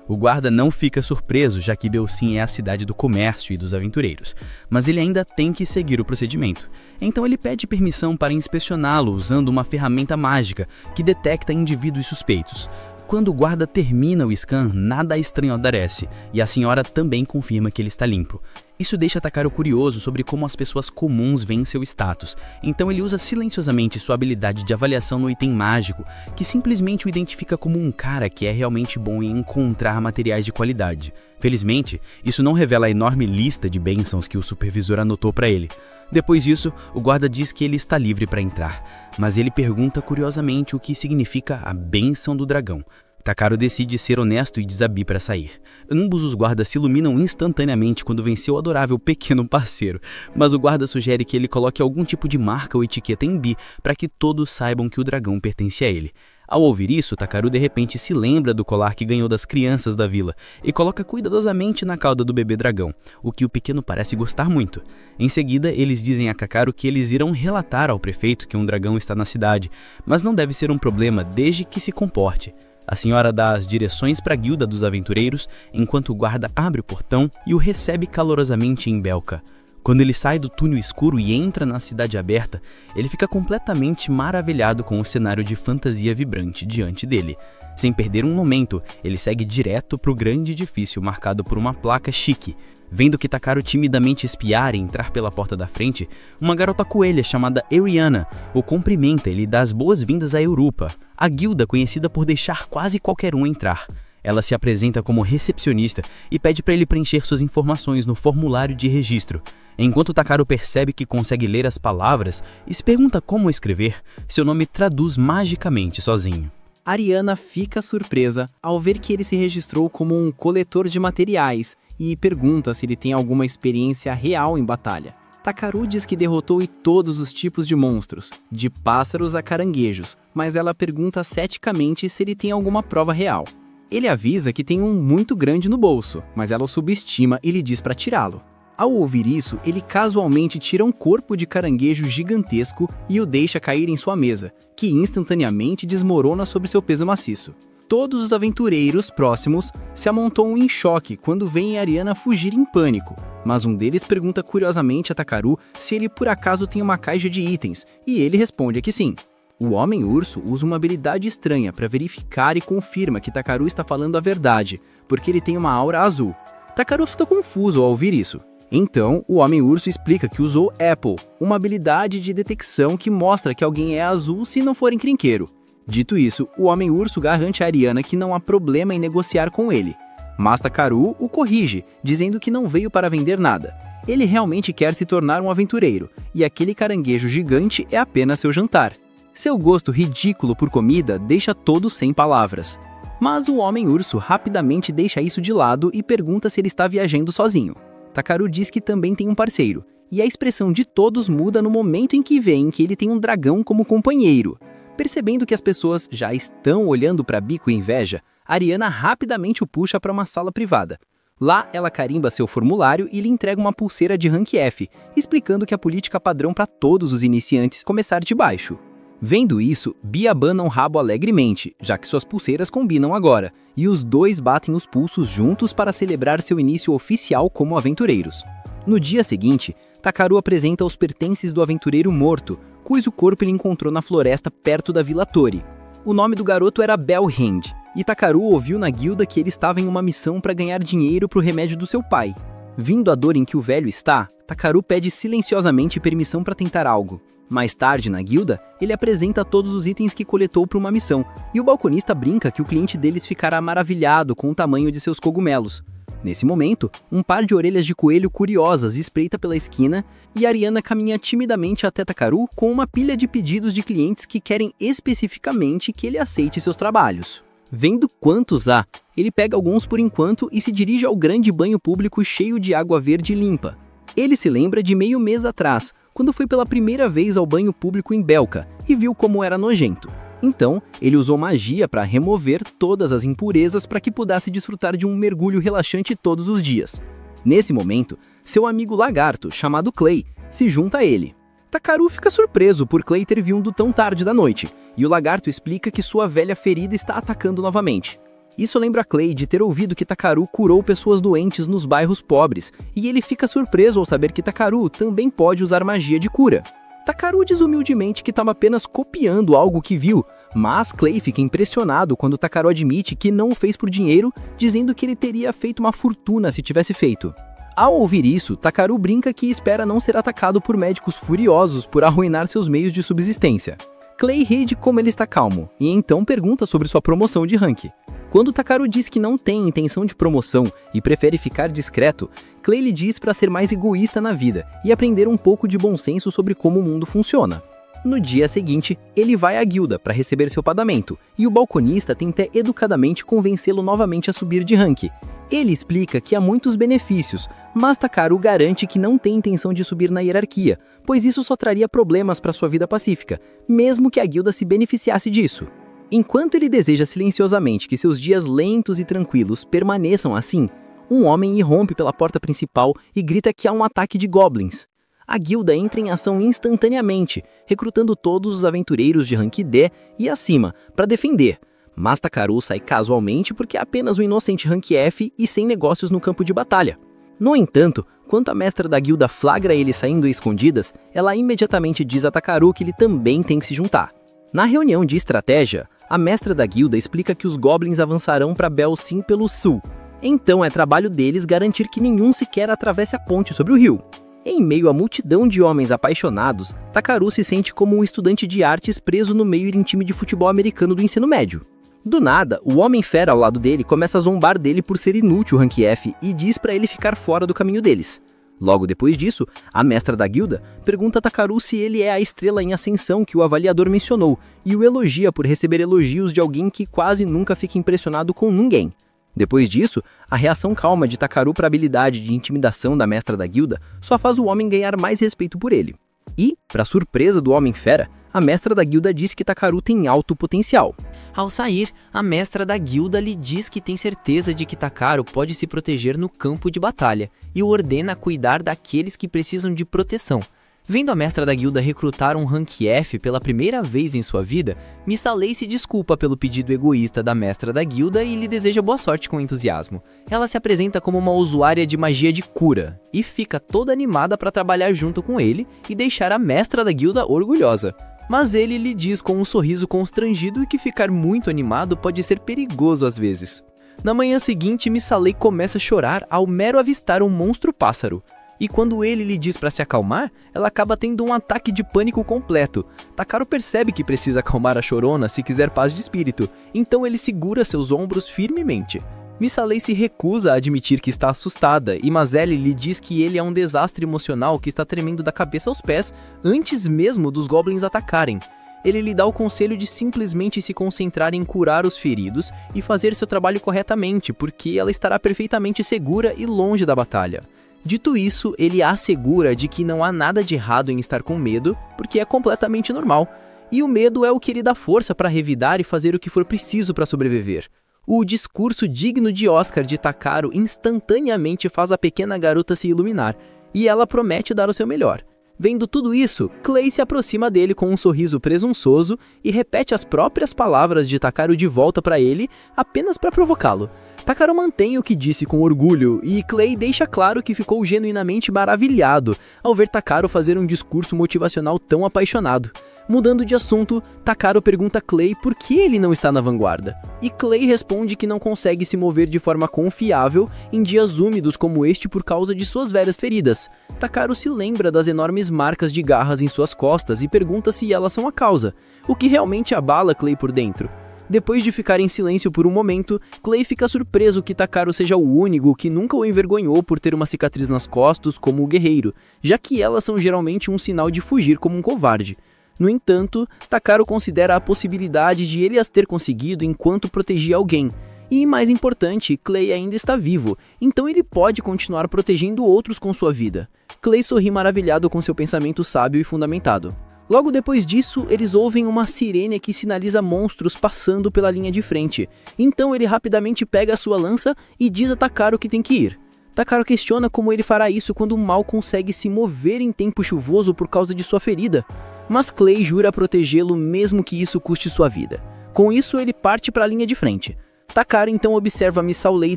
O guarda não fica surpreso, já que Belsin é a cidade do comércio e dos aventureiros, mas ele ainda tem que seguir o procedimento. Então ele pede permissão para inspecioná-lo usando uma ferramenta mágica que detecta indivíduos suspeitos. Quando o guarda termina o scan, nada estranho aparece, e a senhora também confirma que ele está limpo. Isso deixa Takaru curioso sobre como as pessoas comuns veem seu status, então ele usa silenciosamente sua habilidade de avaliação no item mágico, que simplesmente o identifica como um cara que é realmente bom em encontrar materiais de qualidade. Felizmente, isso não revela a enorme lista de bênçãos que o supervisor anotou para ele. Depois disso, o guarda diz que ele está livre para entrar, mas ele pergunta curiosamente o que significa a bênção do dragão. Takaru decide ser honesto e diz a Bi para sair. Ambos os guardas se iluminam instantaneamente quando venceu o adorável pequeno parceiro, mas o guarda sugere que ele coloque algum tipo de marca ou etiqueta em Bi para que todos saibam que o dragão pertence a ele. Ao ouvir isso, Takaru de repente se lembra do colar que ganhou das crianças da vila e coloca cuidadosamente na cauda do bebê dragão, o que o pequeno parece gostar muito. Em seguida, eles dizem a Takaru que eles irão relatar ao prefeito que um dragão está na cidade, mas não deve ser um problema desde que se comporte. A senhora dá as direções para a guilda dos aventureiros, enquanto o guarda abre o portão e o recebe calorosamente em Belka. Quando ele sai do túnel escuro e entra na cidade aberta, ele fica completamente maravilhado com o cenário de fantasia vibrante diante dele. Sem perder um momento, ele segue direto para o grande edifício marcado por uma placa chique. Vendo que Takaru timidamente espiar e entrar pela porta da frente, uma garota coelha chamada Eriana o cumprimenta e lhe dá as boas-vindas a Europa, a guilda conhecida por deixar quase qualquer um entrar. Ela se apresenta como recepcionista e pede para ele preencher suas informações no formulário de registro. Enquanto Takaru percebe que consegue ler as palavras e se pergunta como escrever, seu nome traduz magicamente sozinho. Ariana fica surpresa ao ver que ele se registrou como um coletor de materiais e pergunta se ele tem alguma experiência real em batalha. Takaru diz que derrotou todos os tipos de monstros, de pássaros a caranguejos, mas ela pergunta ceticamente se ele tem alguma prova real. Ele avisa que tem um muito grande no bolso, mas ela o subestima e lhe diz para tirá-lo. Ao ouvir isso, ele casualmente tira um corpo de caranguejo gigantesco e o deixa cair em sua mesa, que instantaneamente desmorona sob seu peso maciço. Todos os aventureiros próximos se amontoam em choque quando veem Ariana fugir em pânico, mas um deles pergunta curiosamente a Takaru se ele por acaso tem uma caixa de itens, e ele responde que sim. O Homem-Urso usa uma habilidade estranha para verificar e confirma que Takaru está falando a verdade, porque ele tem uma aura azul. Takaru fica confuso ao ouvir isso. Então, o Homem-Urso explica que usou Apple, uma habilidade de detecção que mostra que alguém é azul se não for encrenqueiro. Dito isso, o Homem-Urso garante a Ariana que não há problema em negociar com ele. Mas Takaru o corrige, dizendo que não veio para vender nada. Ele realmente quer se tornar um aventureiro, e aquele caranguejo gigante é apenas seu jantar. Seu gosto ridículo por comida deixa todos sem palavras. Mas o Homem-Urso rapidamente deixa isso de lado e pergunta se ele está viajando sozinho. Takaru diz que também tem um parceiro, e a expressão de todos muda no momento em que veem que ele tem um dragão como companheiro. Percebendo que as pessoas já estão olhando para Bi com inveja, Ariana rapidamente o puxa para uma sala privada. Lá, ela carimba seu formulário e lhe entrega uma pulseira de rank F, explicando que a política padrão para todos os iniciantes começar de baixo. Vendo isso, Bi abana um rabo alegremente, já que suas pulseiras combinam agora, e os dois batem os pulsos juntos para celebrar seu início oficial como aventureiros. No dia seguinte, Takaru apresenta os pertences do aventureiro morto, cujo corpo ele encontrou na floresta perto da Vila Tori. O nome do garoto era Belhand, e Takaru ouviu na guilda que ele estava em uma missão para ganhar dinheiro para o remédio do seu pai. Vindo a dor em que o velho está, Takaru pede silenciosamente permissão para tentar algo. Mais tarde, na guilda, ele apresenta todos os itens que coletou para uma missão, e o balconista brinca que o cliente deles ficará maravilhado com o tamanho de seus cogumelos. Nesse momento, um par de orelhas de coelho curiosas espreita pela esquina e Ariana caminha timidamente até Takaru com uma pilha de pedidos de clientes que querem especificamente que ele aceite seus trabalhos. Vendo quantos há, ele pega alguns por enquanto e se dirige ao grande banho público cheio de água verde limpa. Ele se lembra de meio mês atrás, quando foi pela primeira vez ao banho público em Belka e viu como era nojento. Então, ele usou magia para remover todas as impurezas para que pudesse desfrutar de um mergulho relaxante todos os dias. Nesse momento, seu amigo lagarto, chamado Clay, se junta a ele. Takaru fica surpreso por Clay ter vindo tão tarde da noite, e o lagarto explica que sua velha ferida está atacando novamente. Isso lembra Clay de ter ouvido que Takaru curou pessoas doentes nos bairros pobres, e ele fica surpreso ao saber que Takaru também pode usar magia de cura. Takaru diz humildemente que estava apenas copiando algo que viu, mas Clay fica impressionado quando Takaru admite que não o fez por dinheiro, dizendo que ele teria feito uma fortuna se tivesse feito. Ao ouvir isso, Takaru brinca que espera não ser atacado por médicos furiosos por arruinar seus meios de subsistência. Clay ri de como ele está calmo, e então pergunta sobre sua promoção de rank. Quando Takaru diz que não tem intenção de promoção e prefere ficar discreto, Clay lhe diz para ser mais egoísta na vida e aprender um pouco de bom senso sobre como o mundo funciona. No dia seguinte, ele vai à guilda para receber seu pagamento, e o balconista tenta educadamente convencê-lo novamente a subir de rank. Ele explica que há muitos benefícios, mas Takaru garante que não tem intenção de subir na hierarquia, pois isso só traria problemas para sua vida pacífica, mesmo que a guilda se beneficiasse disso. Enquanto ele deseja silenciosamente que seus dias lentos e tranquilos permaneçam assim, um homem irrompe pela porta principal e grita que há um ataque de goblins. A guilda entra em ação instantaneamente, recrutando todos os aventureiros de rank D e acima para defender, mas Takaru sai casualmente porque é apenas um inocente rank F e sem negócios no campo de batalha. No entanto, quando a mestra da guilda flagra ele saindo escondidas, ela imediatamente diz a Takaru que ele também tem que se juntar. Na reunião de estratégia, a mestra da guilda explica que os goblins avançarão para Belsim pelo sul, então é trabalho deles garantir que nenhum sequer atravesse a ponte sobre o rio. Em meio à multidão de homens apaixonados, Takaru se sente como um estudante de artes preso no meio de um time de futebol americano do ensino médio. Do nada, o Homem-Fera ao lado dele começa a zombar dele por ser inútil rank F e diz para ele ficar fora do caminho deles. Logo depois disso, a mestra da guilda pergunta a Takaru se ele é a estrela em ascensão que o avaliador mencionou e o elogia por receber elogios de alguém que quase nunca fica impressionado com ninguém. Depois disso, a reação calma de Takaru para a habilidade de intimidação da mestra da guilda só faz o homem ganhar mais respeito por ele. E, para surpresa do Homem-Fera, a mestra da guilda diz que Takaru tem alto potencial. Ao sair, a mestra da guilda lhe diz que tem certeza de que Takaru pode se proteger no campo de batalha e o ordena cuidar daqueles que precisam de proteção. Vendo a mestra da guilda recrutar um rank F pela primeira vez em sua vida, Missalei se desculpa pelo pedido egoísta da mestra da guilda e lhe deseja boa sorte com entusiasmo. Ela se apresenta como uma usuária de magia de cura e fica toda animada para trabalhar junto com ele e deixar a mestra da guilda orgulhosa. Mas ele lhe diz com um sorriso constrangido que ficar muito animado pode ser perigoso às vezes. Na manhã seguinte, Missalei começa a chorar ao mero avistar um monstro-pássaro. E quando ele lhe diz para se acalmar, ela acaba tendo um ataque de pânico completo. Takaru percebe que precisa acalmar a chorona se quiser paz de espírito, então ele segura seus ombros firmemente. Missalei se recusa a admitir que está assustada e Mazeli lhe diz que ele é um desastre emocional que está tremendo da cabeça aos pés antes mesmo dos goblins atacarem. Ele lhe dá o conselho de simplesmente se concentrar em curar os feridos e fazer seu trabalho corretamente, porque ela estará perfeitamente segura e longe da batalha. Dito isso, ele a assegura de que não há nada de errado em estar com medo, porque é completamente normal. E o medo é o que lhe dá força para revidar e fazer o que for preciso para sobreviver. O discurso digno de Oscar de Takaru instantaneamente faz a pequena garota se iluminar, e ela promete dar o seu melhor. Vendo tudo isso, Clay se aproxima dele com um sorriso presunçoso e repete as próprias palavras de Takaru de volta para ele, apenas para provocá-lo. Takaru mantém o que disse com orgulho, e Clay deixa claro que ficou genuinamente maravilhado ao ver Takaru fazer um discurso motivacional tão apaixonado. Mudando de assunto, Takaru pergunta a Clay por que ele não está na vanguarda. E Clay responde que não consegue se mover de forma confiável em dias úmidos como este por causa de suas velhas feridas. Takaru se lembra das enormes marcas de garras em suas costas e pergunta se elas são a causa, o que realmente abala Clay por dentro. Depois de ficar em silêncio por um momento, Clay fica surpreso que Takaru seja o único que nunca o envergonhou por ter uma cicatriz nas costas como o guerreiro, já que elas são geralmente um sinal de fugir como um covarde. No entanto, Takaru considera a possibilidade de ele as ter conseguido enquanto protegia alguém. E, mais importante, Clay ainda está vivo, então ele pode continuar protegendo outros com sua vida. Clay sorri maravilhado com seu pensamento sábio e fundamentado. Logo depois disso, eles ouvem uma sirene que sinaliza monstros passando pela linha de frente. Então ele rapidamente pega a sua lança e diz a Takaru que tem que ir. Takaru questiona como ele fará isso quando o mal consegue se mover em tempo chuvoso por causa de sua ferida. Mas Clay jura protegê-lo mesmo que isso custe sua vida. Com isso, ele parte para a linha de frente. Takaru então observa Missalei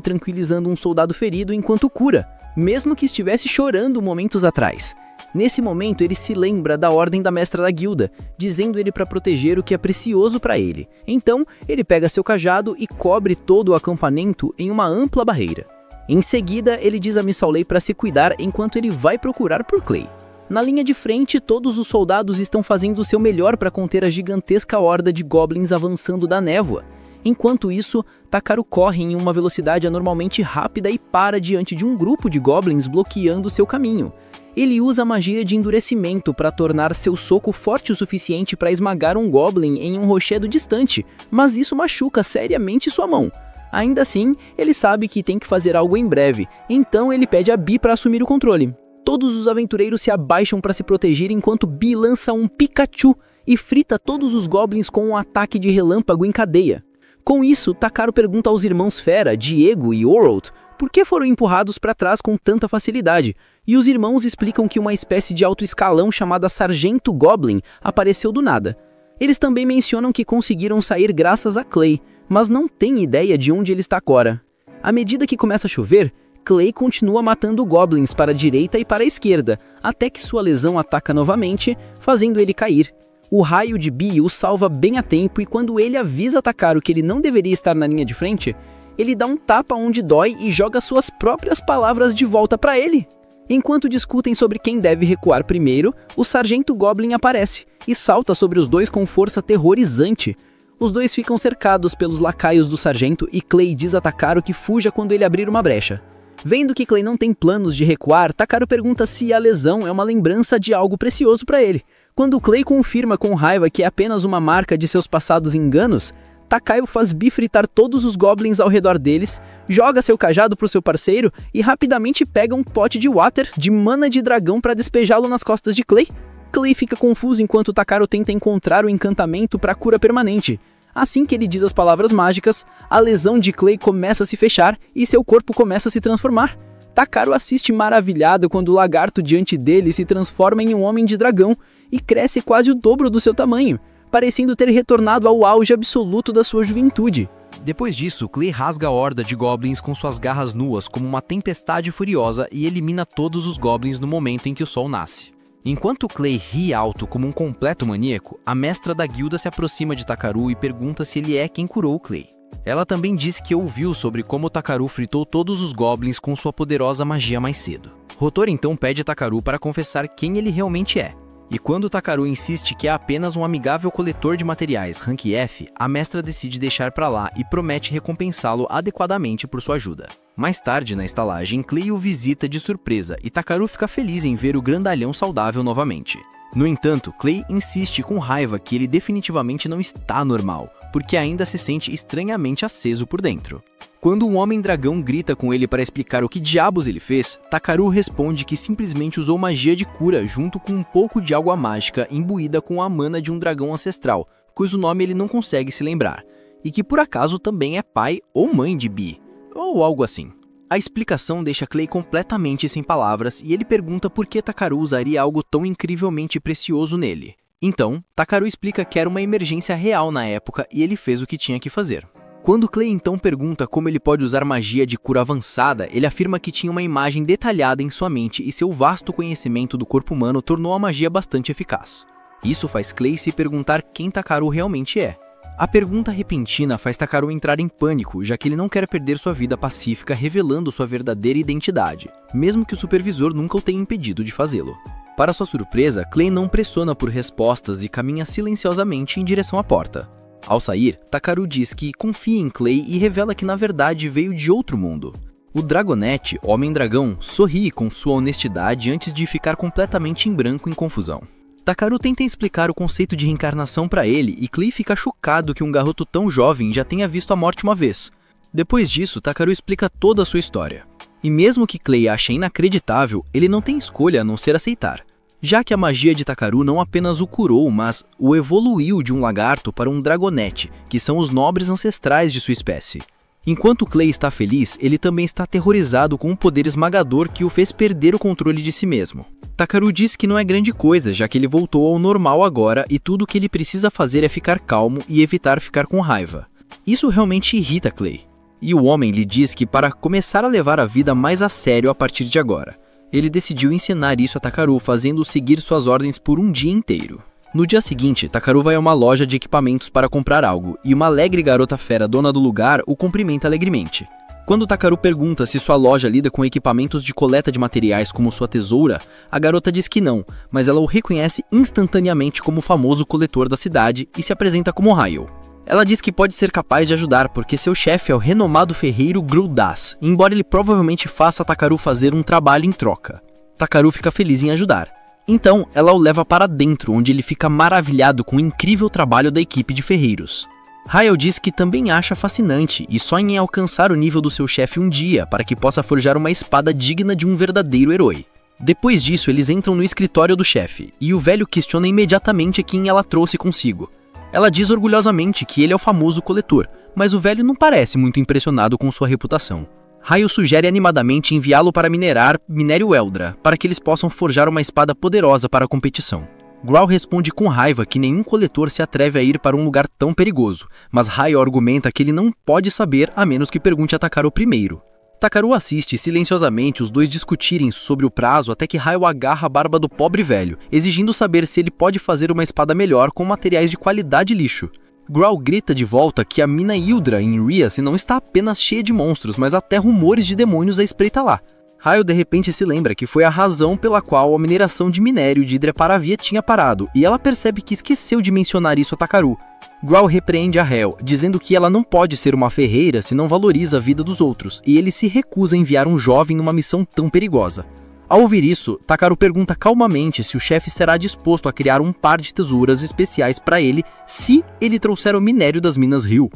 tranquilizando um soldado ferido enquanto cura, mesmo que estivesse chorando momentos atrás. Nesse momento, ele se lembra da ordem da mestra da guilda, dizendo ele para proteger o que é precioso para ele. Então, ele pega seu cajado e cobre todo o acampamento em uma ampla barreira. Em seguida, ele diz a Missalei para se cuidar enquanto ele vai procurar por Clay. Na linha de frente, todos os soldados estão fazendo o seu melhor para conter a gigantesca horda de goblins avançando da névoa. Enquanto isso, Takaru corre em uma velocidade anormalmente rápida e para diante de um grupo de goblins bloqueando seu caminho. Ele usa a magia de endurecimento para tornar seu soco forte o suficiente para esmagar um goblin em um rochedo distante, mas isso machuca seriamente sua mão. Ainda assim, ele sabe que tem que fazer algo em breve, então ele pede a Bee para assumir o controle. Todos os aventureiros se abaixam para se proteger enquanto Bee lança um Pikachu e frita todos os goblins com um ataque de relâmpago em cadeia. Com isso, Takaru pergunta aos irmãos Fera, Diego e Orold, por que foram empurrados para trás com tanta facilidade, e os irmãos explicam que uma espécie de alto escalão chamada Sargento Goblin apareceu do nada. Eles também mencionam que conseguiram sair graças a Clay, mas não têm ideia de onde ele está agora. À medida que começa a chover, Clay continua matando goblins para a direita e para a esquerda, até que sua lesão ataca novamente, fazendo ele cair. O raio de Bee o salva bem a tempo e quando ele avisa Takaru que ele não deveria estar na linha de frente, ele dá um tapa onde dói e joga suas próprias palavras de volta para ele. Enquanto discutem sobre quem deve recuar primeiro, o Sargento Goblin aparece e salta sobre os dois com força aterrorizante. Os dois ficam cercados pelos lacaios do sargento e Clay diz a Takaru que fuja quando ele abrir uma brecha. Vendo que Clay não tem planos de recuar, Takaru pergunta se a lesão é uma lembrança de algo precioso para ele. Quando Clay confirma com raiva que é apenas uma marca de seus passados enganos, Takaru faz Bee fritar todos os goblins ao redor deles, joga seu cajado pro seu parceiro e rapidamente pega um pote de water de mana de dragão para despejá-lo nas costas de Clay. Clay fica confuso enquanto Takaru tenta encontrar o encantamento para cura permanente. Assim que ele diz as palavras mágicas, a lesão de Clay começa a se fechar e seu corpo começa a se transformar. Takaru assiste maravilhado quando o lagarto diante dele se transforma em um homem de dragão e cresce quase o dobro do seu tamanho, parecendo ter retornado ao auge absoluto da sua juventude. Depois disso, Clay rasga a horda de goblins com suas garras nuas como uma tempestade furiosa e elimina todos os goblins no momento em que o sol nasce. Enquanto Clay ri alto como um completo maníaco, a mestra da guilda se aproxima de Takaru e pergunta se ele é quem curou o Clay. Ela também diz que ouviu sobre como Takaru fritou todos os goblins com sua poderosa magia mais cedo. Rotor então pede a Takaru para confessar quem ele realmente é. E quando Takaru insiste que é apenas um amigável coletor de materiais Rank F, a mestra decide deixar pra lá e promete recompensá-lo adequadamente por sua ajuda. Mais tarde, na estalagem, Clay o visita de surpresa e Takaru fica feliz em ver o grandalhão saudável novamente. No entanto, Clay insiste com raiva que ele definitivamente não está normal, porque ainda se sente estranhamente aceso por dentro. Quando um homem-dragão grita com ele para explicar o que diabos ele fez, Takaru responde que simplesmente usou magia de cura junto com um pouco de água mágica imbuída com a mana de um dragão ancestral, cujo nome ele não consegue se lembrar, e que por acaso também é pai ou mãe de Bi, ou algo assim. A explicação deixa Clay completamente sem palavras e ele pergunta por que Takaru usaria algo tão incrivelmente precioso nele. Então, Takaru explica que era uma emergência real na época e ele fez o que tinha que fazer. Quando Clay então pergunta como ele pode usar magia de cura avançada, ele afirma que tinha uma imagem detalhada em sua mente e seu vasto conhecimento do corpo humano tornou a magia bastante eficaz. Isso faz Clay se perguntar quem Takaru realmente é. A pergunta repentina faz Takaru entrar em pânico, já que ele não quer perder sua vida pacífica revelando sua verdadeira identidade, mesmo que o supervisor nunca o tenha impedido de fazê-lo. Para sua surpresa, Clay não pressiona por respostas e caminha silenciosamente em direção à porta. Ao sair, Takaru diz que confia em Clay e revela que na verdade veio de outro mundo. O Dragonete, Homem-Dragão, sorri com sua honestidade antes de ficar completamente em branco em confusão. Takaru tenta explicar o conceito de reencarnação para ele e Clay fica chocado que um garoto tão jovem já tenha visto a morte uma vez. Depois disso, Takaru explica toda a sua história. E mesmo que Clay ache inacreditável, ele não tem escolha a não ser aceitar. Já que a magia de Takaru não apenas o curou, mas o evoluiu de um lagarto para um dragonete, que são os nobres ancestrais de sua espécie. Enquanto Clay está feliz, ele também está aterrorizado com um poder esmagador que o fez perder o controle de si mesmo. Takaru diz que não é grande coisa, já que ele voltou ao normal agora e tudo o que ele precisa fazer é ficar calmo e evitar ficar com raiva. Isso realmente irrita Clay. E o homem lhe diz que para começar a levar a vida mais a sério a partir de agora. Ele decidiu ensinar isso a Takaru, fazendo-o seguir suas ordens por um dia inteiro. No dia seguinte, Takaru vai a uma loja de equipamentos para comprar algo, e uma alegre garota fera dona do lugar o cumprimenta alegremente. Quando Takaru pergunta se sua loja lida com equipamentos de coleta de materiais como sua tesoura, a garota diz que não, mas ela o reconhece instantaneamente como o famoso coletor da cidade e se apresenta como Ryo. Ela diz que pode ser capaz de ajudar porque seu chefe é o renomado ferreiro Gruldas, embora ele provavelmente faça Takaru fazer um trabalho em troca. Takaru fica feliz em ajudar. Então, ela o leva para dentro, onde ele fica maravilhado com o incrível trabalho da equipe de ferreiros. Ryo diz que também acha fascinante e sonha em alcançar o nível do seu chefe um dia para que possa forjar uma espada digna de um verdadeiro herói. Depois disso, eles entram no escritório do chefe, e o velho questiona imediatamente quem ela trouxe consigo. Ela diz orgulhosamente que ele é o famoso coletor, mas o velho não parece muito impressionado com sua reputação. Ryo sugere animadamente enviá-lo para minerar minério Eldra, para que eles possam forjar uma espada poderosa para a competição. Growl responde com raiva que nenhum coletor se atreve a ir para um lugar tão perigoso, mas Ryo argumenta que ele não pode saber a menos que pergunte a Takaru primeiro. Takaru assiste silenciosamente os dois discutirem sobre o prazo até que Ryo agarra a barba do pobre velho, exigindo saber se ele pode fazer uma espada melhor com materiais de qualidade lixo. Growl grita de volta que a mina Yldra em Rias não está apenas cheia de monstros, mas até rumores de demônios à espreita lá. Ryo de repente se lembra que foi a razão pela qual a mineração de minério de Hidreparavia tinha parado, e ela percebe que esqueceu de mencionar isso a Takaru. Growl repreende a Hel, dizendo que ela não pode ser uma ferreira se não valoriza a vida dos outros, e ele se recusa a enviar um jovem numa missão tão perigosa. Ao ouvir isso, Takaru pergunta calmamente se o chefe será disposto a criar um par de tesouras especiais para ele se ele trouxer o minério das minas Rio.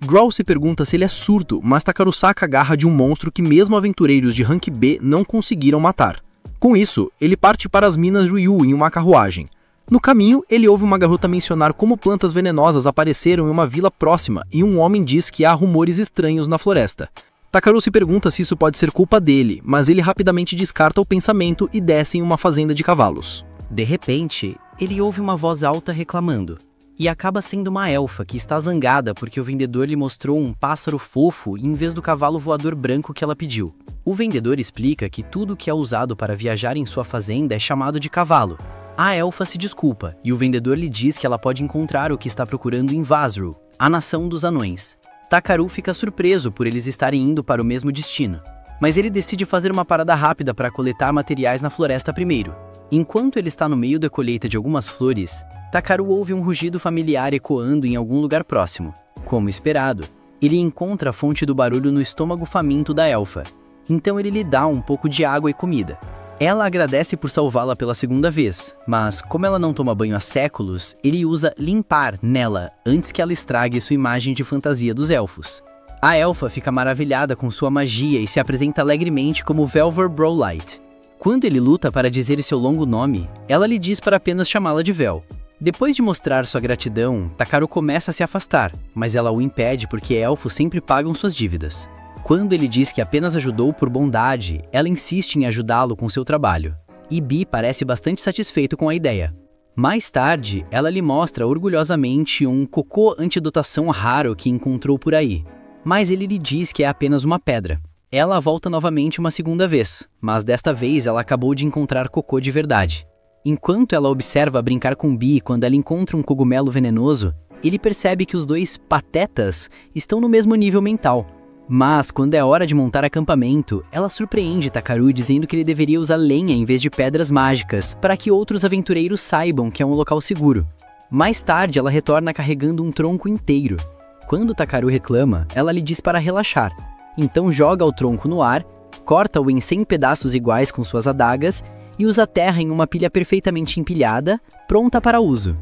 Growl se pergunta se ele é surdo, mas Takaru saca a garra de um monstro que mesmo aventureiros de rank B não conseguiram matar. Com isso, ele parte para as minas Ryu em uma carruagem. No caminho, ele ouve uma garota mencionar como plantas venenosas apareceram em uma vila próxima e um homem diz que há rumores estranhos na floresta. Takaru se pergunta se isso pode ser culpa dele, mas ele rapidamente descarta o pensamento e desce em uma fazenda de cavalos. De repente, ele ouve uma voz alta reclamando. E acaba sendo uma elfa que está zangada porque o vendedor lhe mostrou um pássaro fofo em vez do cavalo voador branco que ela pediu. O vendedor explica que tudo que é usado para viajar em sua fazenda é chamado de cavalo. A elfa se desculpa e o vendedor lhe diz que ela pode encontrar o que está procurando em Vazru, a nação dos anões. Takaru fica surpreso por eles estarem indo para o mesmo destino, mas ele decide fazer uma parada rápida para coletar materiais na floresta primeiro. Enquanto ele está no meio da colheita de algumas flores, Takaru ouve um rugido familiar ecoando em algum lugar próximo. Como esperado, ele encontra a fonte do barulho no estômago faminto da elfa. Então ele lhe dá um pouco de água e comida. Ela agradece por salvá-la pela segunda vez, mas como ela não toma banho há séculos, ele usa limpar nela antes que ela estrague sua imagem de fantasia dos elfos. A elfa fica maravilhada com sua magia e se apresenta alegremente como Velver Brolight. Quando ele luta para dizer seu longo nome, ela lhe diz para apenas chamá-la de Vel. Depois de mostrar sua gratidão, Takaru começa a se afastar, mas ela o impede porque elfos sempre pagam suas dívidas. Quando ele diz que apenas ajudou por bondade, ela insiste em ajudá-lo com seu trabalho. E Bee parece bastante satisfeito com a ideia. Mais tarde, ela lhe mostra orgulhosamente um cocô antidotação raro que encontrou por aí. Mas ele lhe diz que é apenas uma pedra. Ela volta novamente uma segunda vez, mas desta vez ela acabou de encontrar cocô de verdade. Enquanto ela observa brincar com Bee quando ela encontra um cogumelo venenoso, ele percebe que os dois patetas estão no mesmo nível mental. Mas, quando é hora de montar acampamento, ela surpreende Takaru dizendo que ele deveria usar lenha em vez de pedras mágicas, para que outros aventureiros saibam que é um local seguro. Mais tarde, ela retorna carregando um tronco inteiro. Quando Takaru reclama, ela lhe diz para relaxar. Então joga o tronco no ar, corta-o em 100 pedaços iguais com suas adagas e usa a terra em uma pilha perfeitamente empilhada, pronta para uso.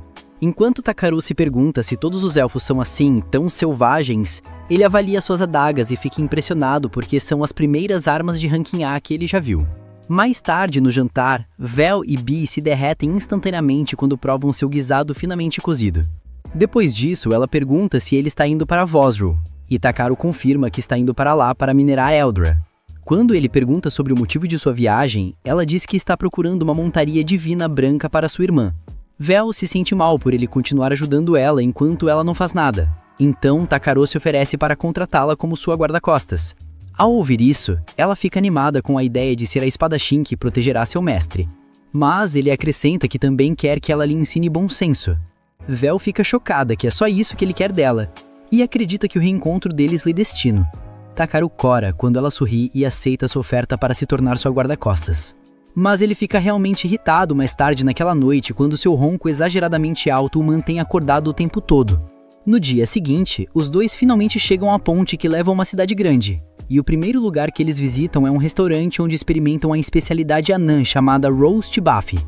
Enquanto Takaru se pergunta se todos os elfos são assim, tão selvagens, ele avalia suas adagas e fica impressionado porque são as primeiras armas de ranking A que ele já viu. Mais tarde, no jantar, Vel e Bee se derretem instantaneamente quando provam seu guisado finamente cozido. Depois disso, ela pergunta se ele está indo para Vazru, e Takaru confirma que está indo para lá para minerar Eldra. Quando ele pergunta sobre o motivo de sua viagem, ela diz que está procurando uma montaria divina branca para sua irmã. Vel se sente mal por ele continuar ajudando ela enquanto ela não faz nada. Então, Takaru se oferece para contratá-la como sua guarda-costas. Ao ouvir isso, ela fica animada com a ideia de ser a espadachim que protegerá seu mestre. Mas ele acrescenta que também quer que ela lhe ensine bom senso. Vel fica chocada que é só isso que ele quer dela, e acredita que o reencontro deles lhe destino. Takaru cora quando ela sorri e aceita sua oferta para se tornar sua guarda-costas. Mas ele fica realmente irritado mais tarde naquela noite quando seu ronco exageradamente alto o mantém acordado o tempo todo. No dia seguinte, os dois finalmente chegam à ponte que leva a uma cidade grande, e o primeiro lugar que eles visitam é um restaurante onde experimentam a especialidade anã chamada Roast Buffy.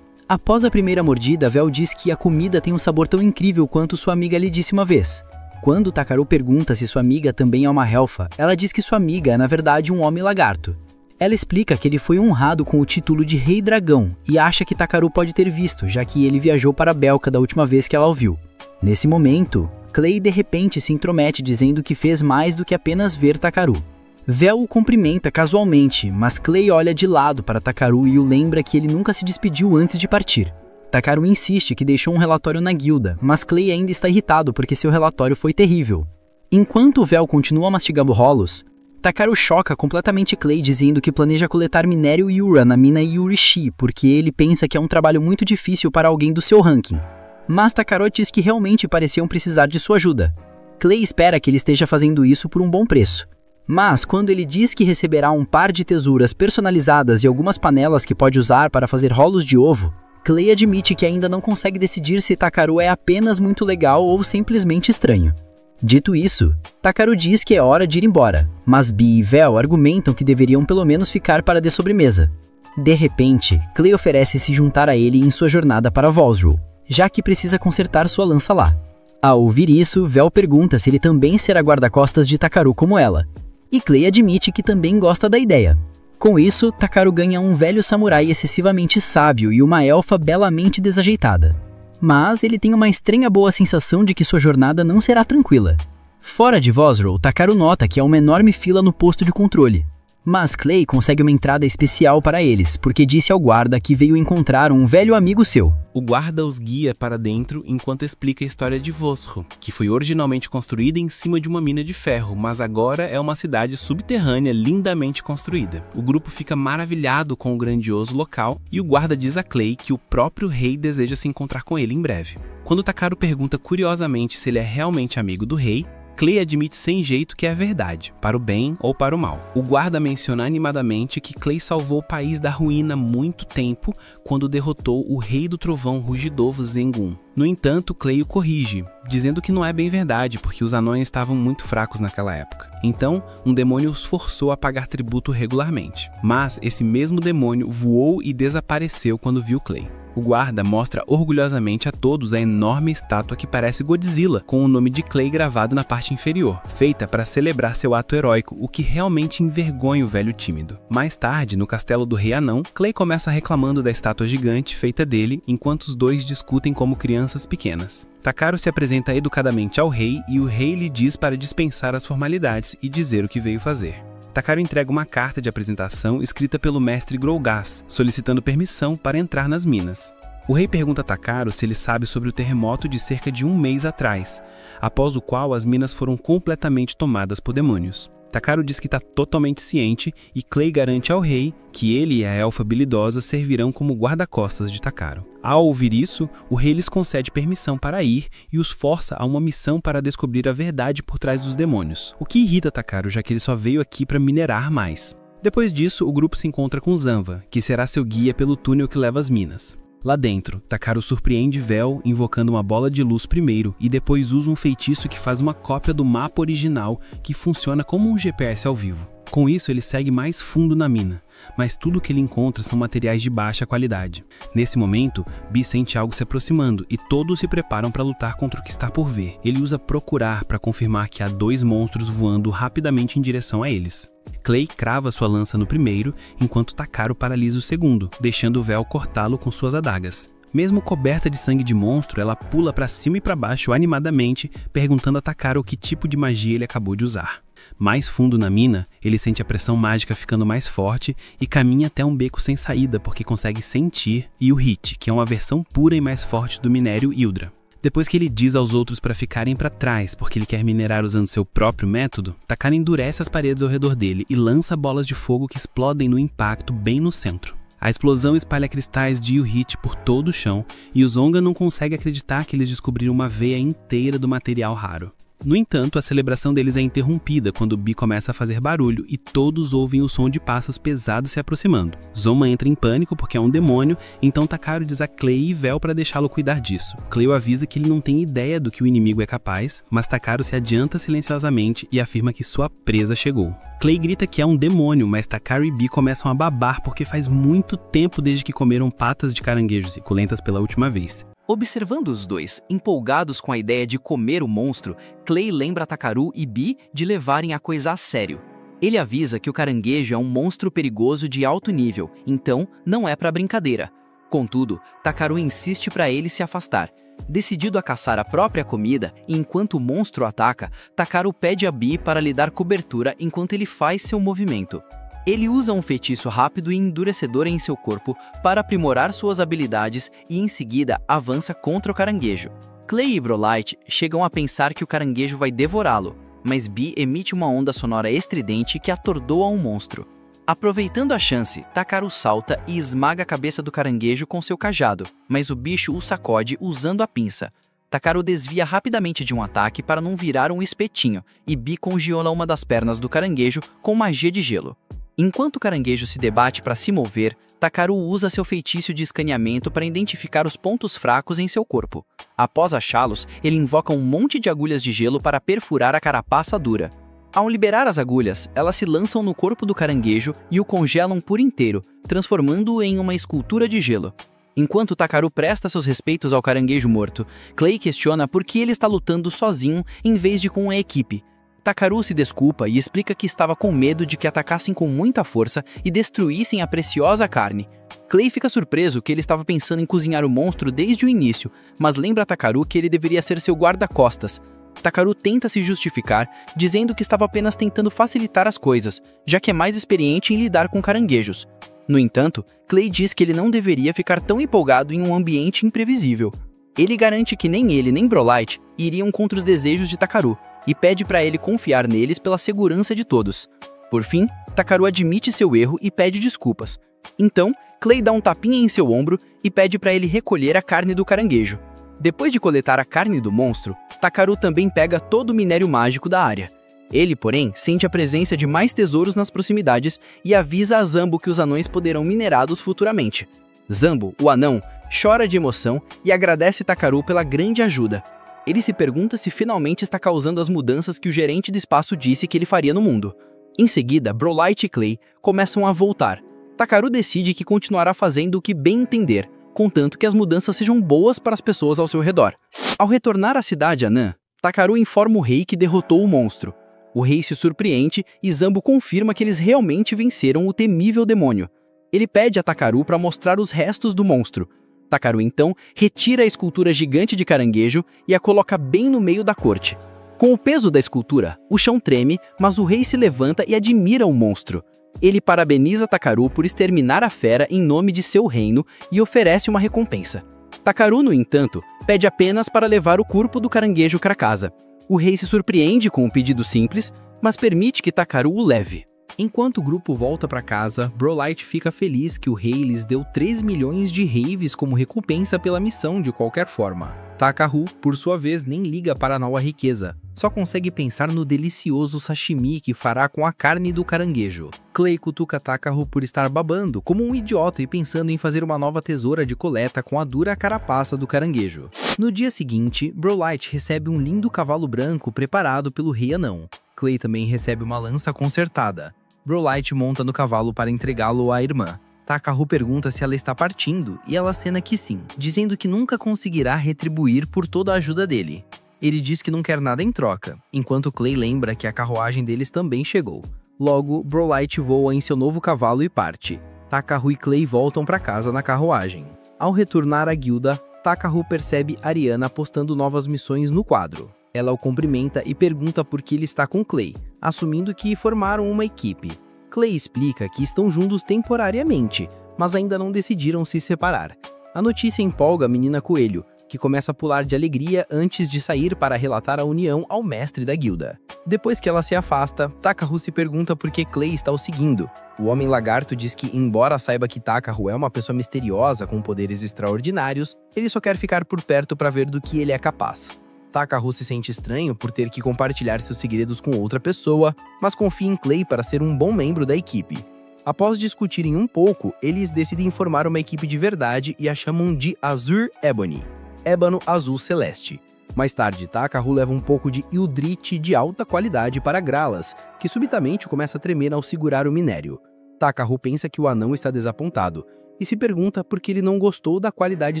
Após a primeira mordida, Vel diz que a comida tem um sabor tão incrível quanto sua amiga lhe disse uma vez. Quando Takaru pergunta se sua amiga também é uma elfa, ela diz que sua amiga é na verdade um homem lagarto. Ela explica que ele foi honrado com o título de Rei Dragão e acha que Takaru pode ter visto, já que ele viajou para Belka da última vez que ela o viu. Nesse momento, Clay de repente se intromete dizendo que fez mais do que apenas ver Takaru. Vel o cumprimenta casualmente, mas Clay olha de lado para Takaru e o lembra que ele nunca se despediu antes de partir. Takaru insiste que deixou um relatório na guilda, mas Clay ainda está irritado porque seu relatório foi terrível. Enquanto Vel continua mastigando rolos, Takaru choca completamente Clay dizendo que planeja coletar minério Yura na mina Yurishi porque ele pensa que é um trabalho muito difícil para alguém do seu ranking. Mas Takaru diz que realmente pareciam precisar de sua ajuda. Clay espera que ele esteja fazendo isso por um bom preço. Mas quando ele diz que receberá um par de tesouras personalizadas e algumas panelas que pode usar para fazer rolos de ovo, Clay admite que ainda não consegue decidir se Takaru é apenas muito legal ou simplesmente estranho. Dito isso, Takaru diz que é hora de ir embora, mas Bee e Vel argumentam que deveriam pelo menos ficar para de sobremesa. De repente, Clay oferece se juntar a ele em sua jornada para Vazru, já que precisa consertar sua lança lá. Ao ouvir isso, Vel pergunta se ele também será guarda-costas de Takaru como ela, e Clay admite que também gosta da ideia. Com isso, Takaru ganha um velho samurai excessivamente sábio e uma elfa belamente desajeitada. mas ele tem uma estranha boa sensação de que sua jornada não será tranquila. Fora de Vosrow, Takaru nota que há uma enorme fila no posto de controle. Mas Clay consegue uma entrada especial para eles, porque disse ao guarda que veio encontrar um velho amigo seu. O guarda os guia para dentro enquanto explica a história de Vosrow, que foi originalmente construída em cima de uma mina de ferro, mas agora é uma cidade subterrânea lindamente construída. O grupo fica maravilhado com o grandioso local e o guarda diz a Clay que o próprio rei deseja se encontrar com ele em breve. Quando Takaru pergunta curiosamente se ele é realmente amigo do rei, Clay admite sem jeito que é verdade, para o bem ou para o mal. O guarda menciona animadamente que Clay salvou o país da ruína há muito tempo quando derrotou o rei do trovão rugidoso Zengun. No entanto, Clay o corrige, dizendo que não é bem verdade, porque os anões estavam muito fracos naquela época. Então, um demônio os forçou a pagar tributo regularmente. Mas esse mesmo demônio voou e desapareceu quando viu Clay. O guarda mostra orgulhosamente a todos a enorme estátua que parece Godzilla, com o nome de Clay gravado na parte inferior, feita para celebrar seu ato heróico, o que realmente envergonha o velho tímido. Mais tarde, no castelo do Rei Anão, Clay começa reclamando da estátua gigante feita dele, enquanto os dois discutem como crianças pequenas. Takaru se apresenta educadamente ao rei e o rei lhe diz para dispensar as formalidades e dizer o que veio fazer. Takaru entrega uma carta de apresentação escrita pelo mestre Grolgás, solicitando permissão para entrar nas minas. O rei pergunta a Takaru se ele sabe sobre o terremoto de cerca de um mês atrás, após o qual as minas foram completamente tomadas por demônios. Takaru diz que está totalmente ciente e Clay garante ao rei que ele e a elfa habilidosa servirão como guarda-costas de Takaru. Ao ouvir isso, o rei lhes concede permissão para ir e os força a uma missão para descobrir a verdade por trás dos demônios, o que irrita Takaru, já que ele só veio aqui para minerar mais. Depois disso, o grupo se encontra com Zanva, que será seu guia pelo túnel que leva às minas. Lá dentro, Takaru surpreende Vel invocando uma bola de luz primeiro e depois usa um feitiço que faz uma cópia do mapa original que funciona como um GPS ao vivo. Com isso, ele segue mais fundo na mina, mas tudo o que ele encontra são materiais de baixa qualidade. Nesse momento, Bi sente algo se aproximando e todos se preparam para lutar contra o que está por ver. Ele usa procurar para confirmar que há dois monstros voando rapidamente em direção a eles. Clay crava sua lança no primeiro, enquanto Takaru paralisa o segundo, deixando Vel cortá-lo com suas adagas. Mesmo coberta de sangue de monstro, ela pula para cima e para baixo animadamente, perguntando a Takaru que tipo de magia ele acabou de usar. Mais fundo na mina, ele sente a pressão mágica ficando mais forte e caminha até um beco sem saída porque consegue sentir Yuhit, que é uma versão pura e mais forte do minério Yldra. Depois que ele diz aos outros para ficarem para trás porque ele quer minerar usando seu próprio método, Takaru endurece as paredes ao redor dele e lança bolas de fogo que explodem no impacto bem no centro. A explosão espalha cristais de Yuhit por todo o chão e os Zonga não conseguem acreditar que eles descobriram uma veia inteira do material raro. No entanto, a celebração deles é interrompida quando Bi começa a fazer barulho e todos ouvem o som de passos pesados se aproximando. Zoma entra em pânico porque é um demônio, então Takaru diz a Clay e Vel para deixá-lo cuidar disso. Clay o avisa que ele não tem ideia do que o inimigo é capaz, mas Takaru se adianta silenciosamente e afirma que sua presa chegou. Clay grita que é um demônio, mas Takaru e Bi começam a babar porque faz muito tempo desde que comeram patas de caranguejos suculentas pela última vez. Observando os dois, empolgados com a ideia de comer o monstro, Clay lembra Takaru e Bi de levarem a coisa a sério. Ele avisa que o caranguejo é um monstro perigoso de alto nível, então não é para brincadeira. Contudo, Takaru insiste para ele se afastar. Decidido a caçar a própria comida, enquanto o monstro ataca, Takaru pede a Bi para lhe dar cobertura enquanto ele faz seu movimento. Ele usa um feitiço rápido e endurecedor em seu corpo para aprimorar suas habilidades e em seguida avança contra o caranguejo. Clay e Brolite chegam a pensar que o caranguejo vai devorá-lo, mas Bi emite uma onda sonora estridente que atordoa um monstro. Aproveitando a chance, Takaru salta e esmaga a cabeça do caranguejo com seu cajado, mas o bicho o sacode usando a pinça. Takaru desvia rapidamente de um ataque para não virar um espetinho e Bi congela uma das pernas do caranguejo com magia de gelo. Enquanto o caranguejo se debate para se mover, Takaru usa seu feitiço de escaneamento para identificar os pontos fracos em seu corpo. Após achá-los, ele invoca um monte de agulhas de gelo para perfurar a carapaça dura. Ao liberar as agulhas, elas se lançam no corpo do caranguejo e o congelam por inteiro, transformando-o em uma escultura de gelo. Enquanto Takaru presta seus respeitos ao caranguejo morto, Clay questiona por que ele está lutando sozinho em vez de com a equipe. Takaru se desculpa e explica que estava com medo de que atacassem com muita força e destruíssem a preciosa carne. Clay fica surpreso que ele estava pensando em cozinhar o monstro desde o início, mas lembra a Takaru que ele deveria ser seu guarda-costas. Takaru tenta se justificar, dizendo que estava apenas tentando facilitar as coisas, já que é mais experiente em lidar com caranguejos. No entanto, Clay diz que ele não deveria ficar tão empolgado em um ambiente imprevisível. Ele garante que nem ele nem Brolight iriam contra os desejos de Takaru, e pede para ele confiar neles pela segurança de todos. Por fim, Takaru admite seu erro e pede desculpas. Então, Clay dá um tapinha em seu ombro e pede para ele recolher a carne do caranguejo. Depois de coletar a carne do monstro, Takaru também pega todo o minério mágico da área. Ele, porém, sente a presença de mais tesouros nas proximidades e avisa a Zambo que os anões poderão minerados futuramente. Zambo, o anão, chora de emoção e agradece Takaru pela grande ajuda. Ele se pergunta se finalmente está causando as mudanças que o gerente do espaço disse que ele faria no mundo. Em seguida, Brolight e Clay começam a voltar. Takaru decide que continuará fazendo o que bem entender, contanto que as mudanças sejam boas para as pessoas ao seu redor. Ao retornar à cidade anã, Takaru informa o rei que derrotou o monstro. O rei se surpreende e Zambo confirma que eles realmente venceram o temível demônio. Ele pede a Takaru para mostrar os restos do monstro. Takaru então retira a escultura gigante de caranguejo e a coloca bem no meio da corte. Com o peso da escultura, o chão treme, mas o rei se levanta e admira o monstro. Ele parabeniza Takaru por exterminar a fera em nome de seu reino e oferece uma recompensa. Takaru, no entanto, pede apenas para levar o corpo do caranguejo para casa. O rei se surpreende com o pedido simples, mas permite que Takaru o leve. Enquanto o grupo volta para casa, Brolight fica feliz que o rei lhes deu 3 milhões de Raves como recompensa pela missão de qualquer forma. Takaru, por sua vez, nem liga para a nova riqueza, só consegue pensar no delicioso sashimi que fará com a carne do caranguejo. Clay cutuca Takaru por estar babando como um idiota e pensando em fazer uma nova tesoura de coleta com a dura carapaça do caranguejo. No dia seguinte, Brolight recebe um lindo cavalo branco preparado pelo rei anão. Clay também recebe uma lança consertada. Brolight monta no cavalo para entregá-lo à irmã. Takaru pergunta se ela está partindo e ela acena que sim, dizendo que nunca conseguirá retribuir por toda a ajuda dele. Ele diz que não quer nada em troca, enquanto Clay lembra que a carruagem deles também chegou. Logo, Brolight voa em seu novo cavalo e parte. Takaru e Clay voltam para casa na carruagem. Ao retornar à guilda, Takaru percebe Ariana postando novas missões no quadro. Ela o cumprimenta e pergunta por que ele está com Clay, assumindo que formaram uma equipe. Clay explica que estão juntos temporariamente, mas ainda não decidiram se separar. A notícia empolga a menina coelho, que começa a pular de alegria antes de sair para relatar a união ao mestre da guilda. Depois que ela se afasta, Takaru se pergunta por que Clay está o seguindo. O homem lagarto diz que, embora saiba que Takaru é uma pessoa misteriosa com poderes extraordinários, ele só quer ficar por perto para ver do que ele é capaz. Takaru se sente estranho por ter que compartilhar seus segredos com outra pessoa, mas confia em Clay para ser um bom membro da equipe. Após discutirem um pouco, eles decidem formar uma equipe de verdade e a chamam de Azure Ebony, ébano azul celeste. Mais tarde, Takaru leva um pouco de Ildrite de alta qualidade para Gralas, que subitamente começa a tremer ao segurar o minério. Takaru pensa que o anão está desapontado e se pergunta por que ele não gostou da qualidade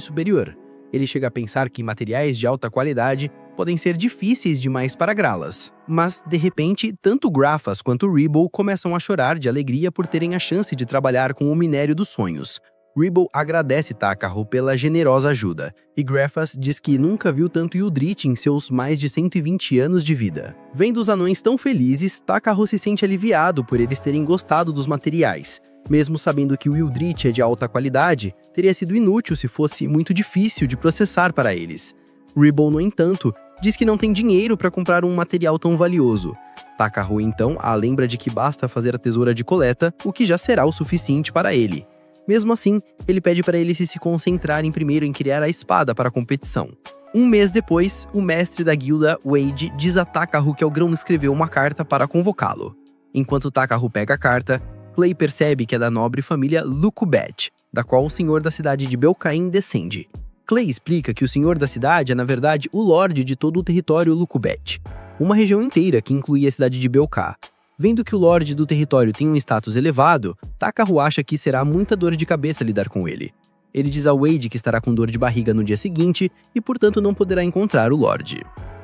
superior. Ele chega a pensar que materiais de alta qualidade podem ser difíceis demais para Gralas. Mas, de repente, tanto Grafas quanto Ribble começam a chorar de alegria por terem a chance de trabalhar com o minério dos sonhos. Ribble agradece Takaru pela generosa ajuda, e Grafas diz que nunca viu tanto Ildrite em seus mais de 120 anos de vida. Vendo os anões tão felizes, Takaru se sente aliviado por eles terem gostado dos materiais. Mesmo sabendo que o Ildrite é de alta qualidade, teria sido inútil se fosse muito difícil de processar para eles. Ribble, no entanto, diz que não tem dinheiro para comprar um material tão valioso. Takaru então a lembra de que basta fazer a tesoura de coleta, o que já será o suficiente para ele. Mesmo assim, ele pede para eles se concentrarem primeiro em criar a espada para a competição. Um mês depois, o mestre da guilda, Wade, diz a Takaru que Elgrão escreveu uma carta para convocá-lo. Enquanto Takaru pega a carta, Clay percebe que é da nobre família Lucubet, da qual o senhor da cidade de Belcaim descende. Clay explica que o senhor da cidade é, na verdade, o lorde de todo o território Lucubet, uma região inteira que inclui a cidade de Belka. Vendo que o lorde do território tem um status elevado, Takaru acha que será muita dor de cabeça lidar com ele. Ele diz a Wade que estará com dor de barriga no dia seguinte e, portanto, não poderá encontrar o lorde.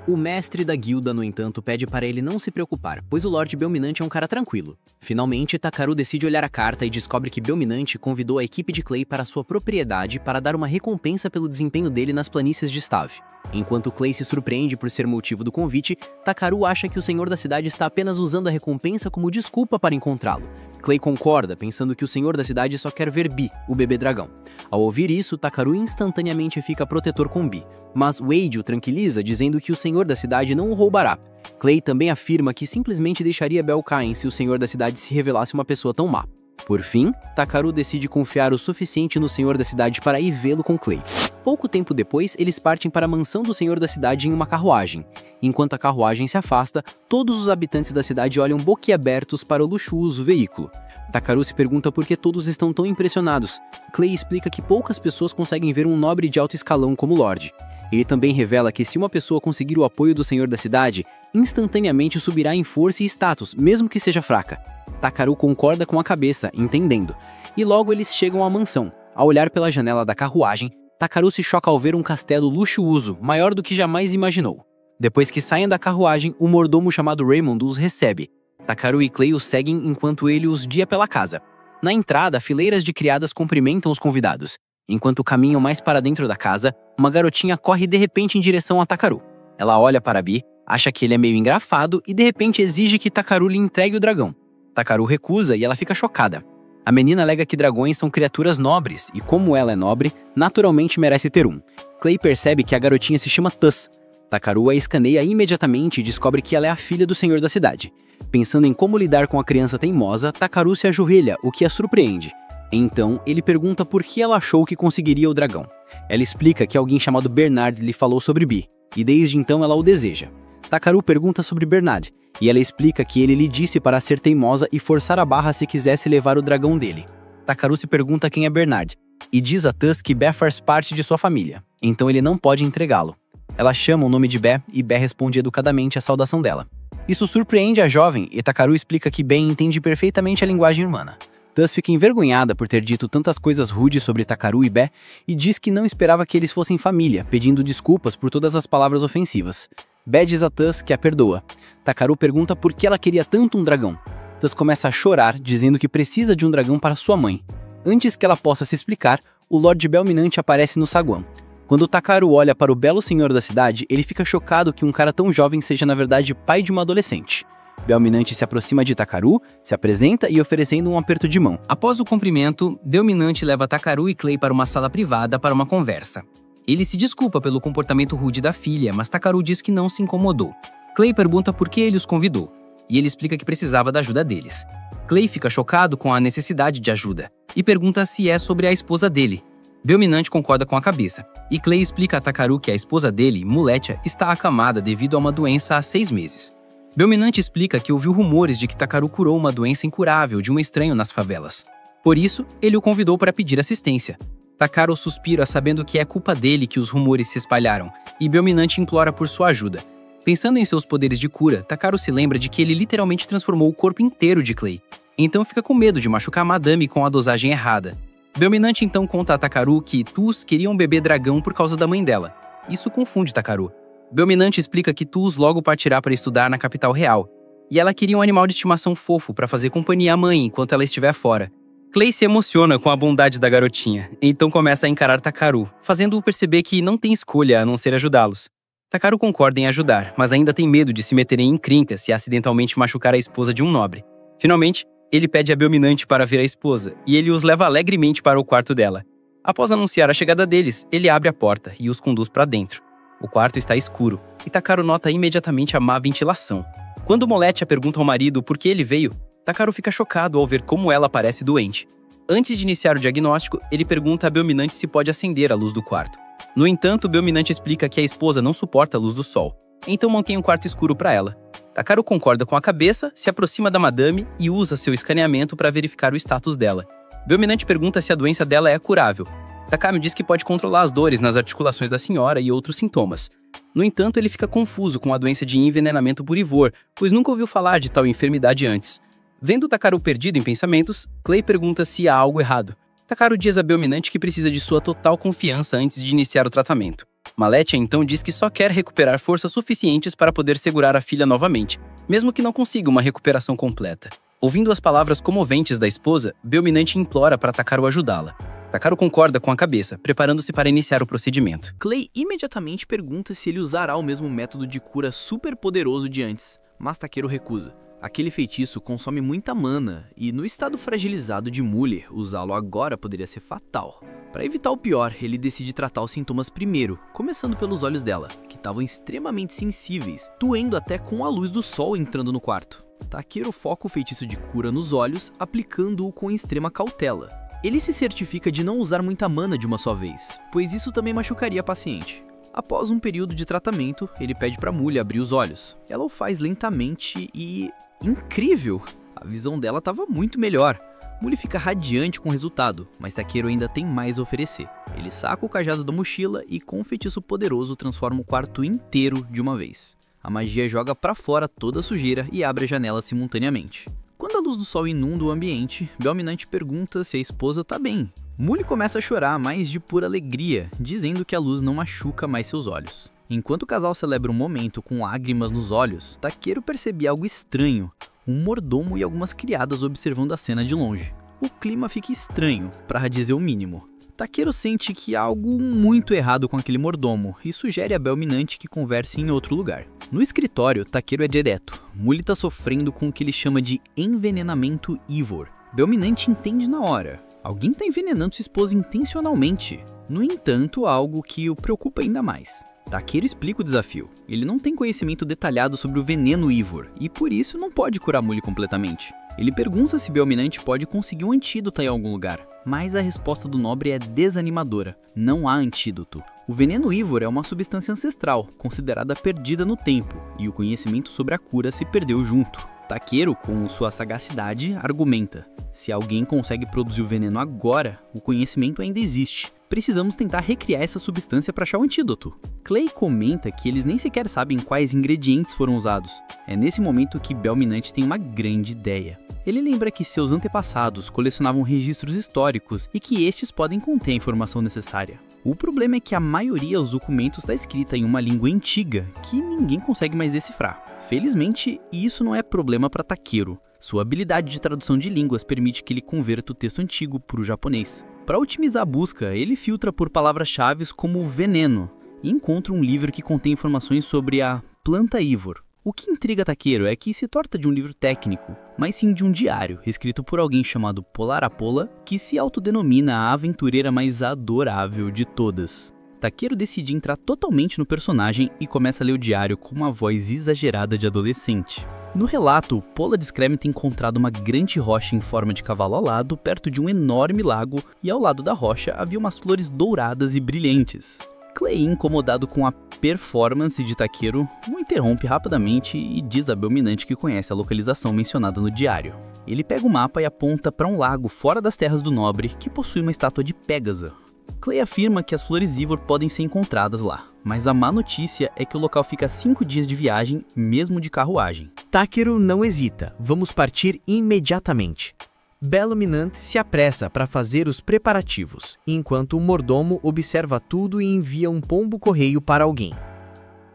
O mestre da guilda, no entanto, pede para ele não se preocupar, pois o Lorde Belminante é um cara tranquilo. Finalmente, Takaru decide olhar a carta e descobre que Belminante convidou a equipe de Clay para sua propriedade para dar uma recompensa pelo desempenho dele nas planícies de Stave. Enquanto Clay se surpreende por ser motivo do convite, Takaru acha que o senhor da cidade está apenas usando a recompensa como desculpa para encontrá-lo. Clay concorda, pensando que o senhor da cidade só quer ver Bi, o bebê dragão. Ao ouvir isso, Takaru instantaneamente fica protetor com Bi, mas Wade o tranquiliza, dizendo que o senhor da cidade não o roubará. Clay também afirma que simplesmente deixaria Bel cair se o senhor da cidade se revelasse uma pessoa tão má. Por fim, Takaru decide confiar o suficiente no senhor da cidade para ir vê-lo com Clay. Pouco tempo depois, eles partem para a mansão do senhor da cidade em uma carruagem. Enquanto a carruagem se afasta, todos os habitantes da cidade olham boquiabertos para o luxuoso veículo. Takaru se pergunta por que todos estão tão impressionados. Clay explica que poucas pessoas conseguem ver um nobre de alto escalão como Lorde. Ele também revela que se uma pessoa conseguir o apoio do senhor da cidade, instantaneamente subirá em força e status, mesmo que seja fraca. Takaru concorda com a cabeça, entendendo. E logo eles chegam à mansão. Ao olhar pela janela da carruagem, Takaru se choca ao ver um castelo luxuoso, maior do que jamais imaginou. Depois que saem da carruagem, o mordomo chamado Raymond os recebe. Takaru e Clay os seguem enquanto ele os guia pela casa. Na entrada, fileiras de criadas cumprimentam os convidados. Enquanto caminham mais para dentro da casa, uma garotinha corre de repente em direção a Takaru. Ela olha para Bi, acha que ele é meio engrafado e de repente exige que Takaru lhe entregue o dragão. Takaru recusa e ela fica chocada. A menina alega que dragões são criaturas nobres e, como ela é nobre, naturalmente merece ter um. Clay percebe que a garotinha se chama Tuss. Takaru a escaneia imediatamente e descobre que ela é a filha do senhor da cidade. Pensando em como lidar com a criança teimosa, Takaru se ajoelha, o que a surpreende. Então, ele pergunta por que ela achou que conseguiria o dragão. Ela explica que alguém chamado Bernard lhe falou sobre Bi, e desde então ela o deseja. Takaru pergunta sobre Bernard, e ela explica que ele lhe disse para ser teimosa e forçar a barra se quisesse levar o dragão dele. Takaru se pergunta quem é Bernard, e diz a Tuss que Bé faz parte de sua família, então ele não pode entregá-lo. Ela chama o nome de Bé, e Bé responde educadamente à saudação dela. Isso surpreende a jovem, e Takaru explica que Bé entende perfeitamente a linguagem humana. Tuss fica envergonhada por ter dito tantas coisas rudes sobre Takaru e Bé, e diz que não esperava que eles fossem família, pedindo desculpas por todas as palavras ofensivas. Bé diz a Tuss que a perdoa. Takaru pergunta por que ela queria tanto um dragão. Tuss começa a chorar, dizendo que precisa de um dragão para sua mãe. Antes que ela possa se explicar, o Lorde Belminante aparece no saguão. Quando Takaru olha para o belo senhor da cidade, ele fica chocado que um cara tão jovem seja na verdade pai de uma adolescente. Belminante se aproxima de Takaru, se apresenta e oferecendo um aperto de mão. Após o cumprimento, Belminante leva Takaru e Clay para uma sala privada para uma conversa. Ele se desculpa pelo comportamento rude da filha, mas Takaru diz que não se incomodou. Clay pergunta por que ele os convidou, e ele explica que precisava da ajuda deles. Clay fica chocado com a necessidade de ajuda, e pergunta se é sobre a esposa dele. Belminante concorda com a cabeça, e Clay explica a Takaru que a esposa dele, Muletia, está acamada devido a uma doença há 6 meses. Belminante explica que ouviu rumores de que Takaru curou uma doença incurável de um estranho nas favelas. Por isso, ele o convidou para pedir assistência. Takaru suspira sabendo que é culpa dele que os rumores se espalharam, e Belminante implora por sua ajuda. Pensando em seus poderes de cura, Takaru se lembra de que ele literalmente transformou o corpo inteiro de Clay. Então fica com medo de machucar Madame com a dosagem errada. Belminante então conta a Takaru que Tuss queria um bebê dragão por causa da mãe dela. Isso confunde Takaru. Belminante explica que Tuss logo partirá para estudar na capital real, e ela queria um animal de estimação fofo para fazer companhia à mãe enquanto ela estiver fora. Clay se emociona com a bondade da garotinha, então começa a encarar Takaru, fazendo-o perceber que não tem escolha a não ser ajudá-los. Takaru concorda em ajudar, mas ainda tem medo de se meter em encrencas e acidentalmente machucar a esposa de um nobre. Finalmente, ele pede a Belminante para ver a esposa, e ele os leva alegremente para o quarto dela. Após anunciar a chegada deles, ele abre a porta e os conduz para dentro. O quarto está escuro, e Takaru nota imediatamente a má ventilação. Quando Muletia pergunta ao marido por que ele veio, Takaru fica chocado ao ver como ela parece doente. Antes de iniciar o diagnóstico, ele pergunta a Belminante se pode acender a luz do quarto. No entanto, Belminante explica que a esposa não suporta a luz do sol, então mantém um quarto escuro para ela. Takaru concorda com a cabeça, se aproxima da madame e usa seu escaneamento para verificar o status dela. Belminante pergunta se a doença dela é curável. Takaru diz que pode controlar as dores nas articulações da senhora e outros sintomas. No entanto, ele fica confuso com a doença de envenenamento por ivor, pois nunca ouviu falar de tal enfermidade antes. Vendo Takaru perdido em pensamentos, Clay pergunta se há algo errado. Takaru diz a Belminante que precisa de sua total confiança antes de iniciar o tratamento. Maletia então diz que só quer recuperar forças suficientes para poder segurar a filha novamente, mesmo que não consiga uma recuperação completa. Ouvindo as palavras comoventes da esposa, Belminante implora para Takaru ajudá-la. Takaru concorda com a cabeça, preparando-se para iniciar o procedimento. Clay imediatamente pergunta se ele usará o mesmo método de cura super poderoso de antes, mas Takeru recusa. Aquele feitiço consome muita mana, e no estado fragilizado de Muller, usá-lo agora poderia ser fatal. Para evitar o pior, ele decide tratar os sintomas primeiro, começando pelos olhos dela, que estavam extremamente sensíveis, doendo até com a luz do sol entrando no quarto. Takeru foca o feitiço de cura nos olhos, aplicando-o com extrema cautela. Ele se certifica de não usar muita mana de uma só vez, pois isso também machucaria a paciente. Após um período de tratamento, ele pede para Muller abrir os olhos. Ela o faz lentamente e... incrível! A visão dela estava muito melhor. Muller fica radiante com o resultado, mas Takeru ainda tem mais a oferecer. Ele saca o cajado da mochila e com um feitiço poderoso transforma o quarto inteiro de uma vez. A magia joga para fora toda a sujeira e abre a janela simultaneamente. Quando a luz do sol inunda o ambiente, Belminante pergunta se a esposa tá bem. Muller começa a chorar, mas de pura alegria, dizendo que a luz não machuca mais seus olhos. Enquanto o casal celebra um momento com lágrimas nos olhos, Takeru percebe algo estranho, um mordomo e algumas criadas observando a cena de longe. O clima fica estranho, para dizer o mínimo. Takeru sente que há algo muito errado com aquele mordomo e sugere a Belminante que converse em outro lugar. No escritório, Takeru é direto. Muller está sofrendo com o que ele chama de envenenamento Ivor. Belminante entende na hora. Alguém está envenenando sua esposa intencionalmente. No entanto, algo que o preocupa ainda mais. Takeru explica o desafio. Ele não tem conhecimento detalhado sobre o veneno Ivor e por isso não pode curar Muller completamente. Ele pergunta se Belminante pode conseguir um antídoto em algum lugar, mas a resposta do nobre é desanimadora. Não há antídoto. O veneno Ivor é uma substância ancestral, considerada perdida no tempo, e o conhecimento sobre a cura se perdeu junto. Takeru, com sua sagacidade, argumenta: se alguém consegue produzir o veneno agora, o conhecimento ainda existe. Precisamos tentar recriar essa substância para achar o antídoto. Clay comenta que eles nem sequer sabem quais ingredientes foram usados. É nesse momento que Belminante tem uma grande ideia. Ele lembra que seus antepassados colecionavam registros históricos e que estes podem conter a informação necessária. O problema é que a maioria dos documentos está escrita em uma língua antiga que ninguém consegue mais decifrar. Felizmente, isso não é problema para Takeru. Sua habilidade de tradução de línguas permite que ele converta o texto antigo para o japonês. Para otimizar a busca, ele filtra por palavras-chave como veneno e encontra um livro que contém informações sobre a planta Ivor. O que intriga Takeru é que se trata de um livro técnico, mas sim de um diário, escrito por alguém chamado Polarapola, que se autodenomina a aventureira mais adorável de todas. Takeru decide entrar totalmente no personagem e começa a ler o diário com uma voz exagerada de adolescente. No relato, Pola descreve ter encontrado uma grande rocha em forma de cavalo alado perto de um enorme lago e ao lado da rocha havia umas flores douradas e brilhantes. Clay, incomodado com a performance de Takeru, o interrompe rapidamente e diz a Belminante que conhece a localização mencionada no diário. Ele pega o mapa e aponta para um lago fora das terras do nobre que possui uma estátua de Pégasa. Clay afirma que as flores Ivor podem ser encontradas lá, mas a má notícia é que o local fica a 5 dias de viagem, mesmo de carruagem. Takeru não hesita, vamos partir imediatamente. Belminante se apressa para fazer os preparativos, enquanto o mordomo observa tudo e envia um pombo-correio para alguém.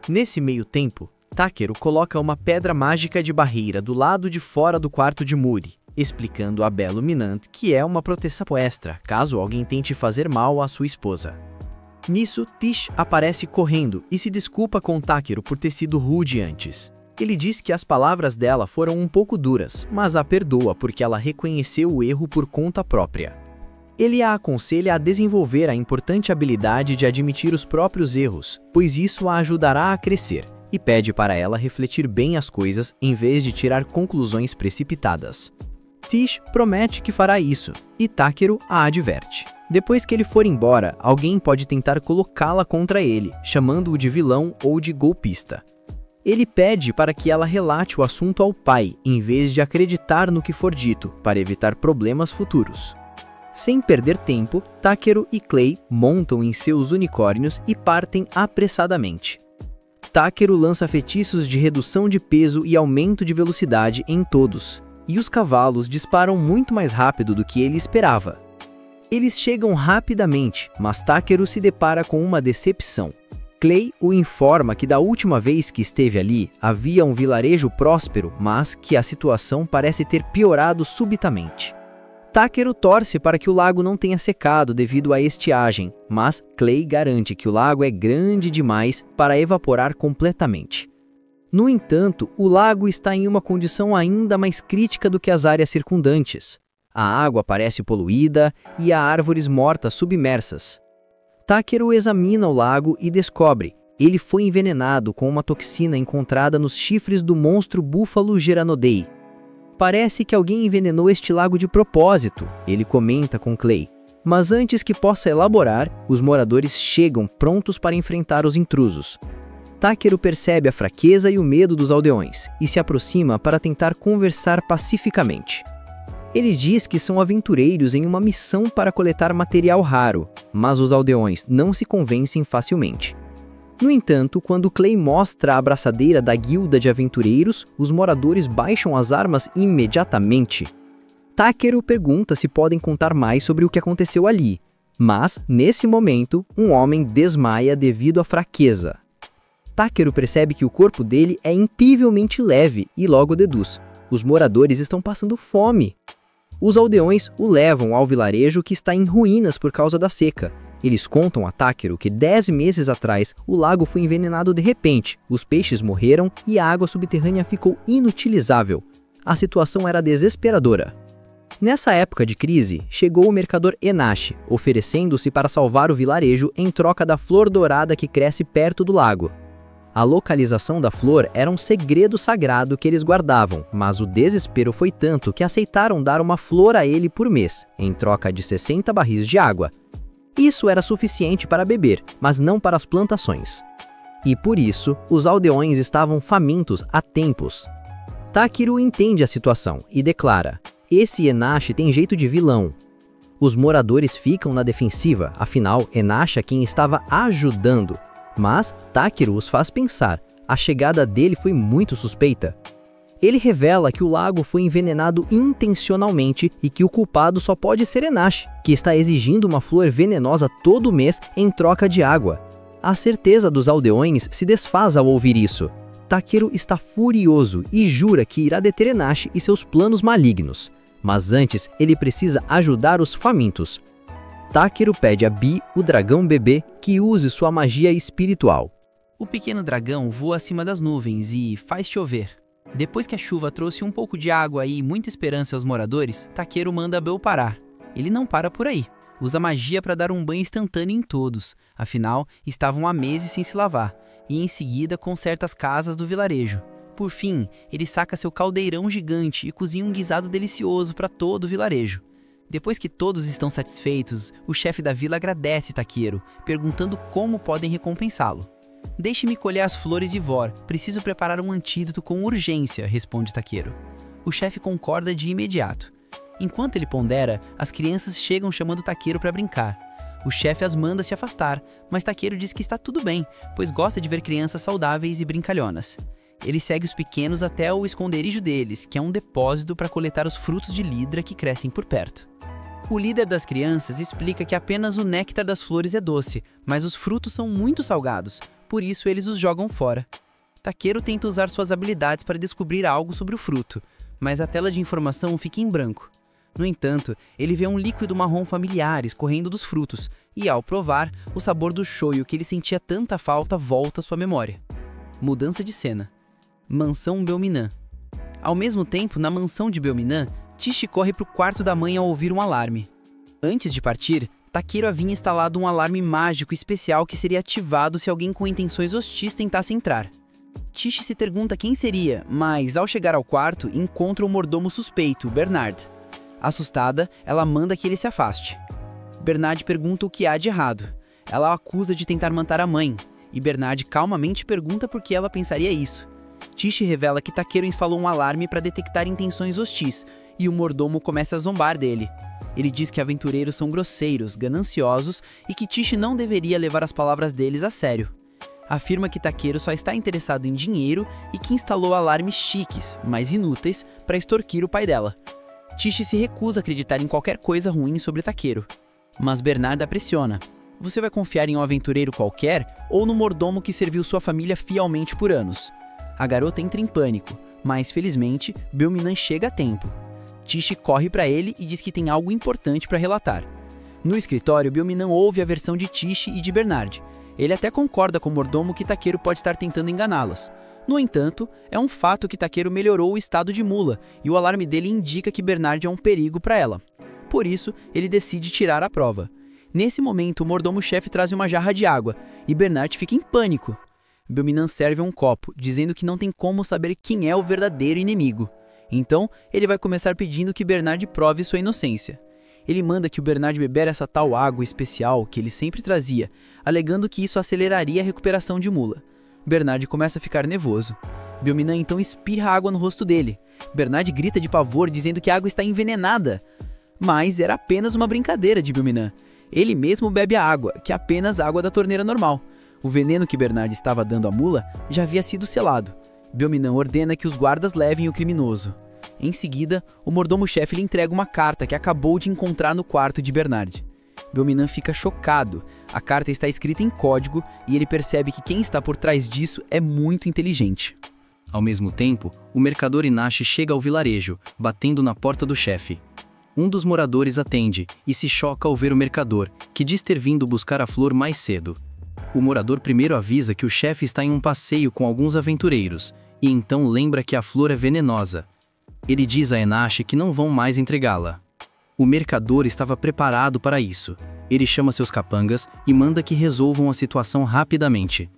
Nesse meio tempo, Takeru coloca uma pedra mágica de barreira do lado de fora do quarto de Muller, explicando a Belminante que é uma proteção extra, caso alguém tente fazer mal à sua esposa. Nisso, Tish aparece correndo e se desculpa com Takeru por ter sido rude antes. Ele diz que as palavras dela foram um pouco duras, mas a perdoa porque ela reconheceu o erro por conta própria. Ele a aconselha a desenvolver a importante habilidade de admitir os próprios erros, pois isso a ajudará a crescer, e pede para ela refletir bem as coisas em vez de tirar conclusões precipitadas. Tish promete que fará isso, e Takeru a adverte. Depois que ele for embora, alguém pode tentar colocá-la contra ele, chamando-o de vilão ou de golpista. Ele pede para que ela relate o assunto ao pai, em vez de acreditar no que for dito, para evitar problemas futuros. Sem perder tempo, Takeru e Clay montam em seus unicórnios e partem apressadamente. Takeru lança feitiços de redução de peso e aumento de velocidade em todos, e os cavalos disparam muito mais rápido do que ele esperava. Eles chegam rapidamente, mas Takeru se depara com uma decepção. Clay o informa que da última vez que esteve ali, havia um vilarejo próspero, mas que a situação parece ter piorado subitamente. Takeru torce para que o lago não tenha secado devido à estiagem, mas Clay garante que o lago é grande demais para evaporar completamente. No entanto, o lago está em uma condição ainda mais crítica do que as áreas circundantes. A água parece poluída e há árvores mortas submersas. Takeru examina o lago e descobre: ele foi envenenado com uma toxina encontrada nos chifres do monstro búfalo Geranodei. Parece que alguém envenenou este lago de propósito, ele comenta com Clay. Mas antes que possa elaborar, os moradores chegam prontos para enfrentar os intrusos. Takeru percebe a fraqueza e o medo dos aldeões e se aproxima para tentar conversar pacificamente. Ele diz que são aventureiros em uma missão para coletar material raro, mas os aldeões não se convencem facilmente. No entanto, quando Clay mostra a abraçadeira da guilda de aventureiros, os moradores baixam as armas imediatamente. Takeru pergunta se podem contar mais sobre o que aconteceu ali, mas, nesse momento, um homem desmaia devido à fraqueza. Takeru percebe que o corpo dele é incrivelmente leve e logo deduz: os moradores estão passando fome. Os aldeões o levam ao vilarejo que está em ruínas por causa da seca. Eles contam a Takeru que 10 meses atrás o lago foi envenenado de repente, os peixes morreram e a água subterrânea ficou inutilizável. A situação era desesperadora. Nessa época de crise, chegou o mercador Enashi, oferecendo-se para salvar o vilarejo em troca da flor dourada que cresce perto do lago. A localização da flor era um segredo sagrado que eles guardavam, mas o desespero foi tanto que aceitaram dar uma flor a ele por mês, em troca de 60 barris de água. Isso era suficiente para beber, mas não para as plantações. E por isso, os aldeões estavam famintos há tempos. Takeru entende a situação e declara: esse Enashi tem jeito de vilão. Os moradores ficam na defensiva, afinal, Enashi é quem estava ajudando. Mas Takeru os faz pensar: a chegada dele foi muito suspeita. Ele revela que o lago foi envenenado intencionalmente e que o culpado só pode ser Enashi, que está exigindo uma flor venenosa todo mês em troca de água. A certeza dos aldeões se desfaz ao ouvir isso. Takeru está furioso e jura que irá deter Enashi e seus planos malignos. Mas antes, ele precisa ajudar os famintos. Takeru pede a Bi, o dragão bebê, que use sua magia espiritual. O pequeno dragão voa acima das nuvens e faz chover. Depois que a chuva trouxe um pouco de água e muita esperança aos moradores, Takeru manda Bel parar. Ele não para por aí. Usa magia para dar um banho instantâneo em todos, afinal, estavam há meses sem se lavar, e em seguida conserta as casas do vilarejo. Por fim, ele saca seu caldeirão gigante e cozinha um guisado delicioso para todo o vilarejo. Depois que todos estão satisfeitos, o chefe da vila agradece Takeru, perguntando como podem recompensá-lo. Deixe-me colher as flores de Vor, preciso preparar um antídoto com urgência, responde Takeru. O chefe concorda de imediato. Enquanto ele pondera, as crianças chegam chamando Takeru para brincar. O chefe as manda se afastar, mas Takeru diz que está tudo bem, pois gosta de ver crianças saudáveis e brincalhonas. Ele segue os pequenos até o esconderijo deles, que é um depósito para coletar os frutos de lidra que crescem por perto. O líder das crianças explica que apenas o néctar das flores é doce, mas os frutos são muito salgados, por isso eles os jogam fora. Takeru tenta usar suas habilidades para descobrir algo sobre o fruto, mas a tela de informação fica em branco. No entanto, ele vê um líquido marrom familiar escorrendo dos frutos, e ao provar, o sabor do shoyu que ele sentia tanta falta volta à sua memória. Mudança de cena. Mansão Belminan. Ao mesmo tempo, na mansão de Belminan, Tishi corre para o quarto da mãe ao ouvir um alarme. Antes de partir, Takeru havia instalado um alarme mágico especial que seria ativado se alguém com intenções hostis tentasse entrar. Tishi se pergunta quem seria, mas ao chegar ao quarto, encontra o mordomo suspeito, Bernard. Assustada, ela manda que ele se afaste. Bernard pergunta o que há de errado. Ela o acusa de tentar matar a mãe, e Bernard calmamente pergunta por que ela pensaria isso. Tishi revela que Takeru instalou um alarme para detectar intenções hostis, e o mordomo começa a zombar dele. Ele diz que aventureiros são grosseiros, gananciosos e que Tishi não deveria levar as palavras deles a sério. Afirma que Takeru só está interessado em dinheiro e que instalou alarmes chiques, mas inúteis, para extorquir o pai dela. Tishi se recusa a acreditar em qualquer coisa ruim sobre Takeru. Mas Bernard a pressiona. Você vai confiar em um aventureiro qualquer ou no mordomo que serviu sua família fielmente por anos? A garota entra em pânico, mas felizmente, Belminan chega a tempo. Tish corre para ele e diz que tem algo importante para relatar. No escritório, Belminan ouve a versão de Tish e de Bernard. Ele até concorda com o mordomo que Takeru pode estar tentando enganá-las. No entanto, é um fato que Takeru melhorou o estado de mula e o alarme dele indica que Bernard é um perigo para ela. Por isso, ele decide tirar a prova. Nesse momento, o mordomo-chefe traz uma jarra de água e Bernard fica em pânico. Belminan serve um copo, dizendo que não tem como saber quem é o verdadeiro inimigo. Então, ele vai começar pedindo que Bernard prove sua inocência. Ele manda que o Bernard beber essa tal água especial que ele sempre trazia, alegando que isso aceleraria a recuperação de mula. Bernard começa a ficar nervoso. Belminan então espirra água no rosto dele. Bernard grita de pavor, dizendo que a água está envenenada. Mas era apenas uma brincadeira de Belminan. Ele mesmo bebe a água, que é apenas água da torneira normal. O veneno que Bernard estava dando à mula já havia sido selado. Belminan ordena que os guardas levem o criminoso. Em seguida, o mordomo-chefe lhe entrega uma carta que acabou de encontrar no quarto de Bernard. Belminan fica chocado. A carta está escrita em código e ele percebe que quem está por trás disso é muito inteligente. Ao mesmo tempo, o mercador Inashi chega ao vilarejo, batendo na porta do chefe. Um dos moradores atende e se choca ao ver o mercador, que diz ter vindo buscar a flor mais cedo. O morador primeiro avisa que o chefe está em um passeio com alguns aventureiros, e então lembra que a flor é venenosa. Ele diz a Enashi que não vão mais entregá-la. O mercador estava preparado para isso. Ele chama seus capangas e manda que resolvam a situação rapidamente.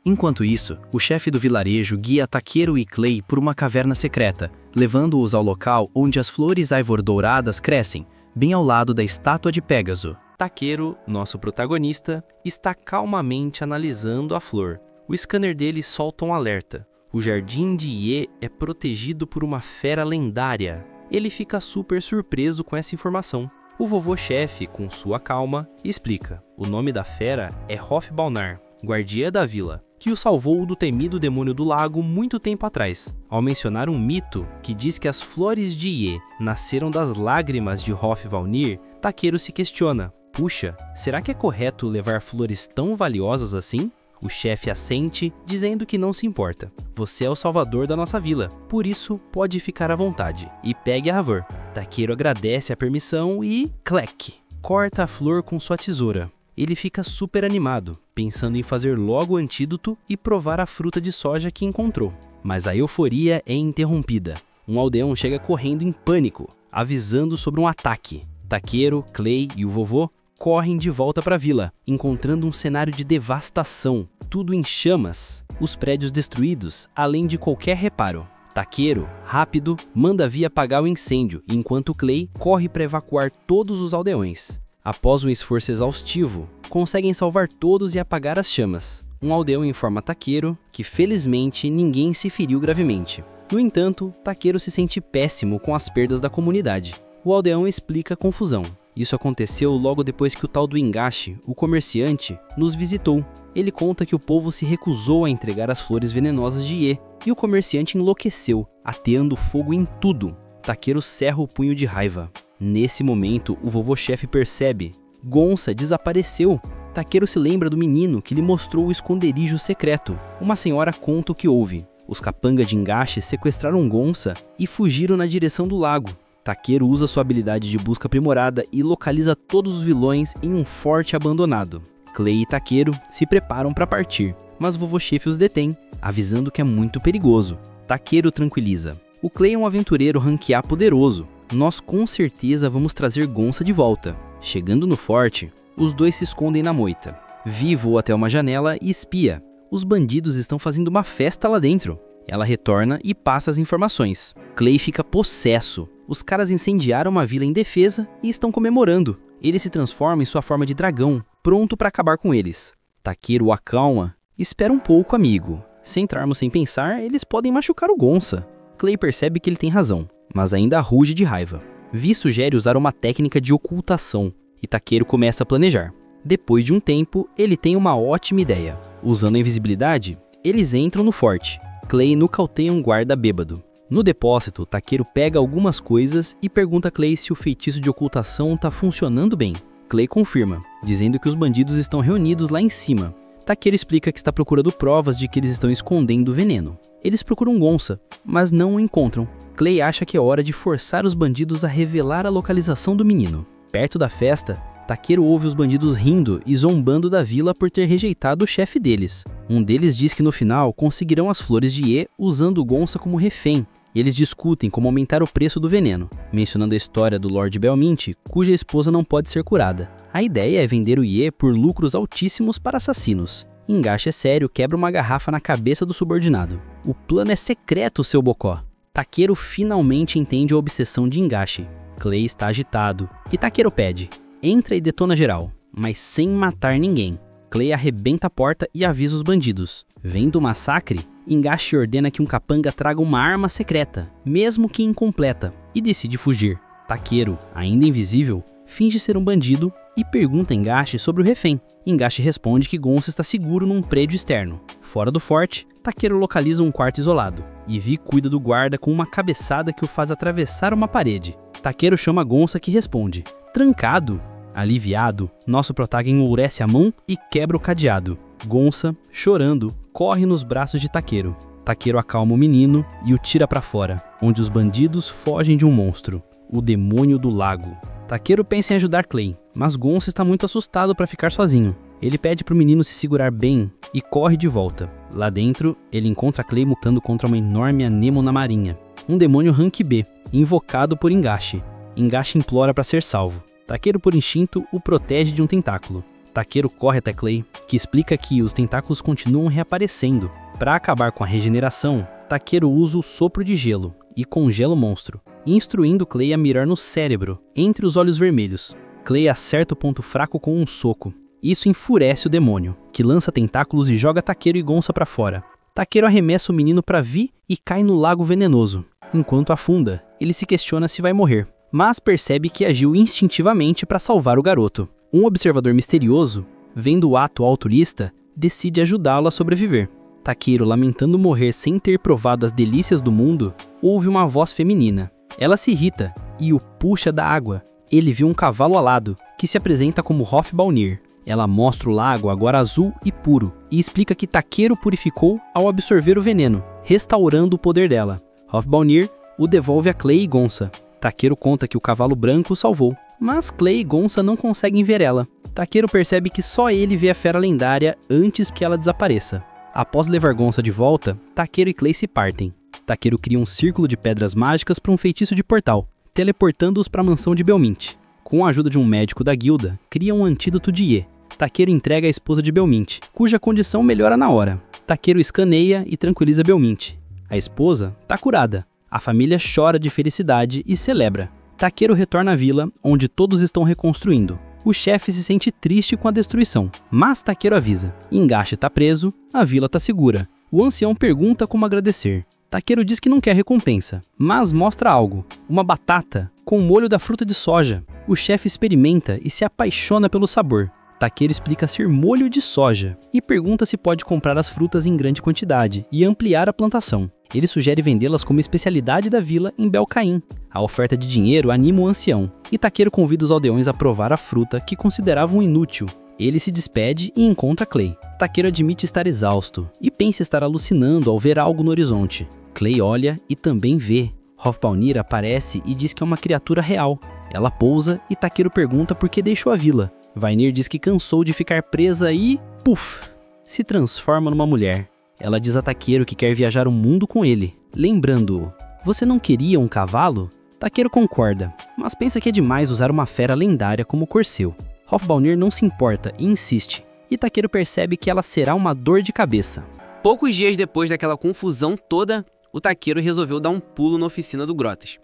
Enquanto isso, o chefe do vilarejo guia Takeru e Clay por uma caverna secreta, levando-os ao local onde as flores Ivor douradas crescem, bem ao lado da estátua de Pégaso. Takeru, nosso protagonista, está calmamente analisando a flor. O scanner dele solta um alerta. O jardim de Ie é protegido por uma fera lendária. Ele fica super surpreso com essa informação. O vovô-chefe, com sua calma, explica. O nome da fera é Hofbalnar, guardiã da vila, que o salvou do temido demônio do lago muito tempo atrás. Ao mencionar um mito que diz que as flores de Ie nasceram das lágrimas de Hofvalnir, Takeru se questiona. Puxa, será que é correto levar flores tão valiosas assim? O chefe assente, dizendo que não se importa. Você é o salvador da nossa vila, por isso pode ficar à vontade. E pegue a Havor. Takeru agradece a permissão e... Clec! Corta a flor com sua tesoura. Ele fica super animado, pensando em fazer logo o antídoto e provar a fruta de soja que encontrou. Mas a euforia é interrompida. Um aldeão chega correndo em pânico, avisando sobre um ataque. Takeru, Clay e o vovô correm de volta para a vila, encontrando um cenário de devastação, tudo em chamas, os prédios destruídos, além de qualquer reparo. Takeru, rápido, manda a Via apagar o incêndio, enquanto Clay corre para evacuar todos os aldeões. Após um esforço exaustivo, conseguem salvar todos e apagar as chamas. Um aldeão informa Takeru que, felizmente, ninguém se feriu gravemente. No entanto, Takeru se sente péssimo com as perdas da comunidade. O aldeão explica a confusão. Isso aconteceu logo depois que o tal do Ingashi, o comerciante, nos visitou. Ele conta que o povo se recusou a entregar as flores venenosas de Ie, e o comerciante enlouqueceu, ateando fogo em tudo. Takeru cerra o punho de raiva. Nesse momento, o vovô-chefe percebe. Gonça desapareceu. Takeru se lembra do menino que lhe mostrou o esconderijo secreto. Uma senhora conta o que houve. Os capangas de Ingashi sequestraram Gonça e fugiram na direção do lago. Takeru usa sua habilidade de busca aprimorada e localiza todos os vilões em um forte abandonado. Clay e Takeru se preparam para partir, mas o vovô-chefe os detém, avisando que é muito perigoso. Takeru tranquiliza. O Clay é um aventureiro ranquear poderoso. Nós com certeza vamos trazer Gonça de volta. Chegando no forte, os dois se escondem na moita. Vi voa até uma janela e espia. Os bandidos estão fazendo uma festa lá dentro. Ela retorna e passa as informações. Clay fica possesso. Os caras incendiaram uma vila indefesa e estão comemorando. Ele se transforma em sua forma de dragão, pronto para acabar com eles. Takeru o acalma. Espera um pouco, amigo. Se entrarmos sem pensar, eles podem machucar o Gonça. Clay percebe que ele tem razão, mas ainda ruge de raiva. Vi sugere usar uma técnica de ocultação, e Takeru começa a planejar. Depois de um tempo, ele tem uma ótima ideia. Usando a invisibilidade, eles entram no forte. Clay nocauteia um guarda bêbado. No depósito, Takeru pega algumas coisas e pergunta a Clay se o feitiço de ocultação está funcionando bem. Clay confirma, dizendo que os bandidos estão reunidos lá em cima. Takeru explica que está procurando provas de que eles estão escondendo o veneno. Eles procuram Gonça, mas não o encontram. Clay acha que é hora de forçar os bandidos a revelar a localização do menino. Perto da festa, Takeru ouve os bandidos rindo e zombando da vila por ter rejeitado o chefe deles. Um deles diz que no final conseguirão as flores de Ie usando Gonça como refém. Eles discutem como aumentar o preço do veneno, mencionando a história do Lord Belmint, cuja esposa não pode ser curada. A ideia é vender o Ie por lucros altíssimos para assassinos. Engashi é sério, quebra uma garrafa na cabeça do subordinado. O plano é secreto, seu bocó. Takeru finalmente entende a obsessão de Engashi. Clay está agitado, e Takeru pede: entra e detona geral, mas sem matar ninguém. Clay arrebenta a porta e avisa os bandidos. Vendo o massacre, Engashi ordena que um capanga traga uma arma secreta, mesmo que incompleta, e decide fugir. Takeru, ainda invisível, finge ser um bandido e pergunta a Engashi sobre o refém. Engashi responde que Gonça está seguro num prédio externo. Fora do forte, Takeru localiza um quarto isolado, e Vi cuida do guarda com uma cabeçada que o faz atravessar uma parede. Takeru chama Gonça, que responde. Trancado? Aliviado, nosso protagonista endurece a mão e quebra o cadeado. Gonça, chorando, corre nos braços de Takeru. Takeru acalma o menino e o tira pra fora, onde os bandidos fogem de um monstro, o demônio do lago. Takeru pensa em ajudar Clay, mas Gonça está muito assustado para ficar sozinho. Ele pede pro menino se segurar bem e corre de volta. Lá dentro, ele encontra Clay lutando contra uma enorme anêmona marinha, um demônio rank B, invocado por Engashi. Engashi implora para ser salvo. Takeru, por instinto, o protege de um tentáculo. Takeru corre até Clay, que explica que os tentáculos continuam reaparecendo. Para acabar com a regeneração, Takeru usa o sopro de gelo e congela o monstro, instruindo Clay a mirar no cérebro, entre os olhos vermelhos. Clay acerta o ponto fraco com um soco. Isso enfurece o demônio, que lança tentáculos e joga Takeru e Gonça para fora. Takeru arremessa o menino para Vi e cai no lago venenoso. Enquanto afunda, ele se questiona se vai morrer, mas percebe que agiu instintivamente para salvar o garoto. Um observador misterioso, vendo o ato altruísta, decide ajudá-lo a sobreviver. Takeru, lamentando morrer sem ter provado as delícias do mundo, ouve uma voz feminina. Ela se irrita e o puxa da água. Ele viu um cavalo alado, que se apresenta como Hofbaunir. Ela mostra o lago agora azul e puro, e explica que Takeru purificou ao absorver o veneno, restaurando o poder dela. Hofbaunir o devolve a Clay e Gonça. Takeru conta que o cavalo branco o salvou, mas Clay e Gonça não conseguem ver ela. Takeru percebe que só ele vê a fera lendária antes que ela desapareça. Após levar Gonça de volta, Takeru e Clay se partem. Takeru cria um círculo de pedras mágicas para um feitiço de portal, teleportando-os para a mansão de Belmint. Com a ajuda de um médico da guilda, cria um antídoto de Ie. Takeru entrega a esposa de Belmint, cuja condição melhora na hora. Takeru escaneia e tranquiliza Belmint. A esposa está curada. A família chora de felicidade e celebra. Takeru retorna à vila, onde todos estão reconstruindo. O chefe se sente triste com a destruição, mas Takeru avisa. Engashi está preso, a vila está segura. O ancião pergunta como agradecer. Takeru diz que não quer recompensa, mas mostra algo, uma batata com molho da fruta de soja. O chefe experimenta e se apaixona pelo sabor. Takeru explica ser molho de soja e pergunta se pode comprar as frutas em grande quantidade e ampliar a plantação. Ele sugere vendê-las como especialidade da vila em Belcaim. A oferta de dinheiro anima o ancião, e Takeru convida os aldeões a provar a fruta que consideravam inútil. Ele se despede e encontra Clay. Takeru admite estar exausto e pensa estar alucinando ao ver algo no horizonte. Clay olha e também vê. Hofbaunir aparece e diz que é uma criatura real. Ela pousa e Takeru pergunta por que deixou a vila. Vainir diz que cansou de ficar presa e, puf, se transforma numa mulher. Ela diz a Takeru que quer viajar o mundo com ele, lembrando-o. Você não queria um cavalo? Takeru concorda, mas pensa que é demais usar uma fera lendária como Corceu. Hofbaunir não se importa e insiste, e Takeru percebe que ela será uma dor de cabeça. Poucos dias depois daquela confusão toda, o Takeru resolveu dar um pulo na oficina do Grotas.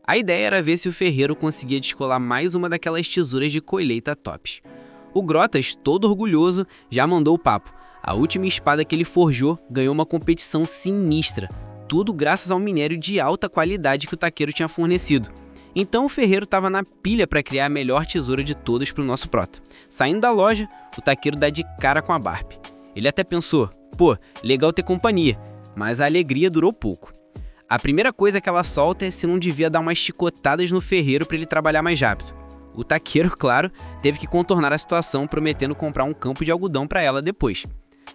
A ideia era ver se o ferreiro conseguia descolar mais uma daquelas tesouras de colheita tops. O Grotas, todo orgulhoso, já mandou o papo. A última espada que ele forjou ganhou uma competição sinistra, tudo graças ao minério de alta qualidade que o Takeru tinha fornecido. Então o ferreiro estava na pilha para criar a melhor tesoura de todas para o nosso prota. Saindo da loja, o Takeru dá de cara com a Barp. Ele até pensou, pô, legal ter companhia, mas a alegria durou pouco. A primeira coisa que ela solta é se não devia dar umas chicotadas no ferreiro para ele trabalhar mais rápido. O taqueiro, claro, teve que contornar a situação prometendo comprar um campo de algodão para ela depois.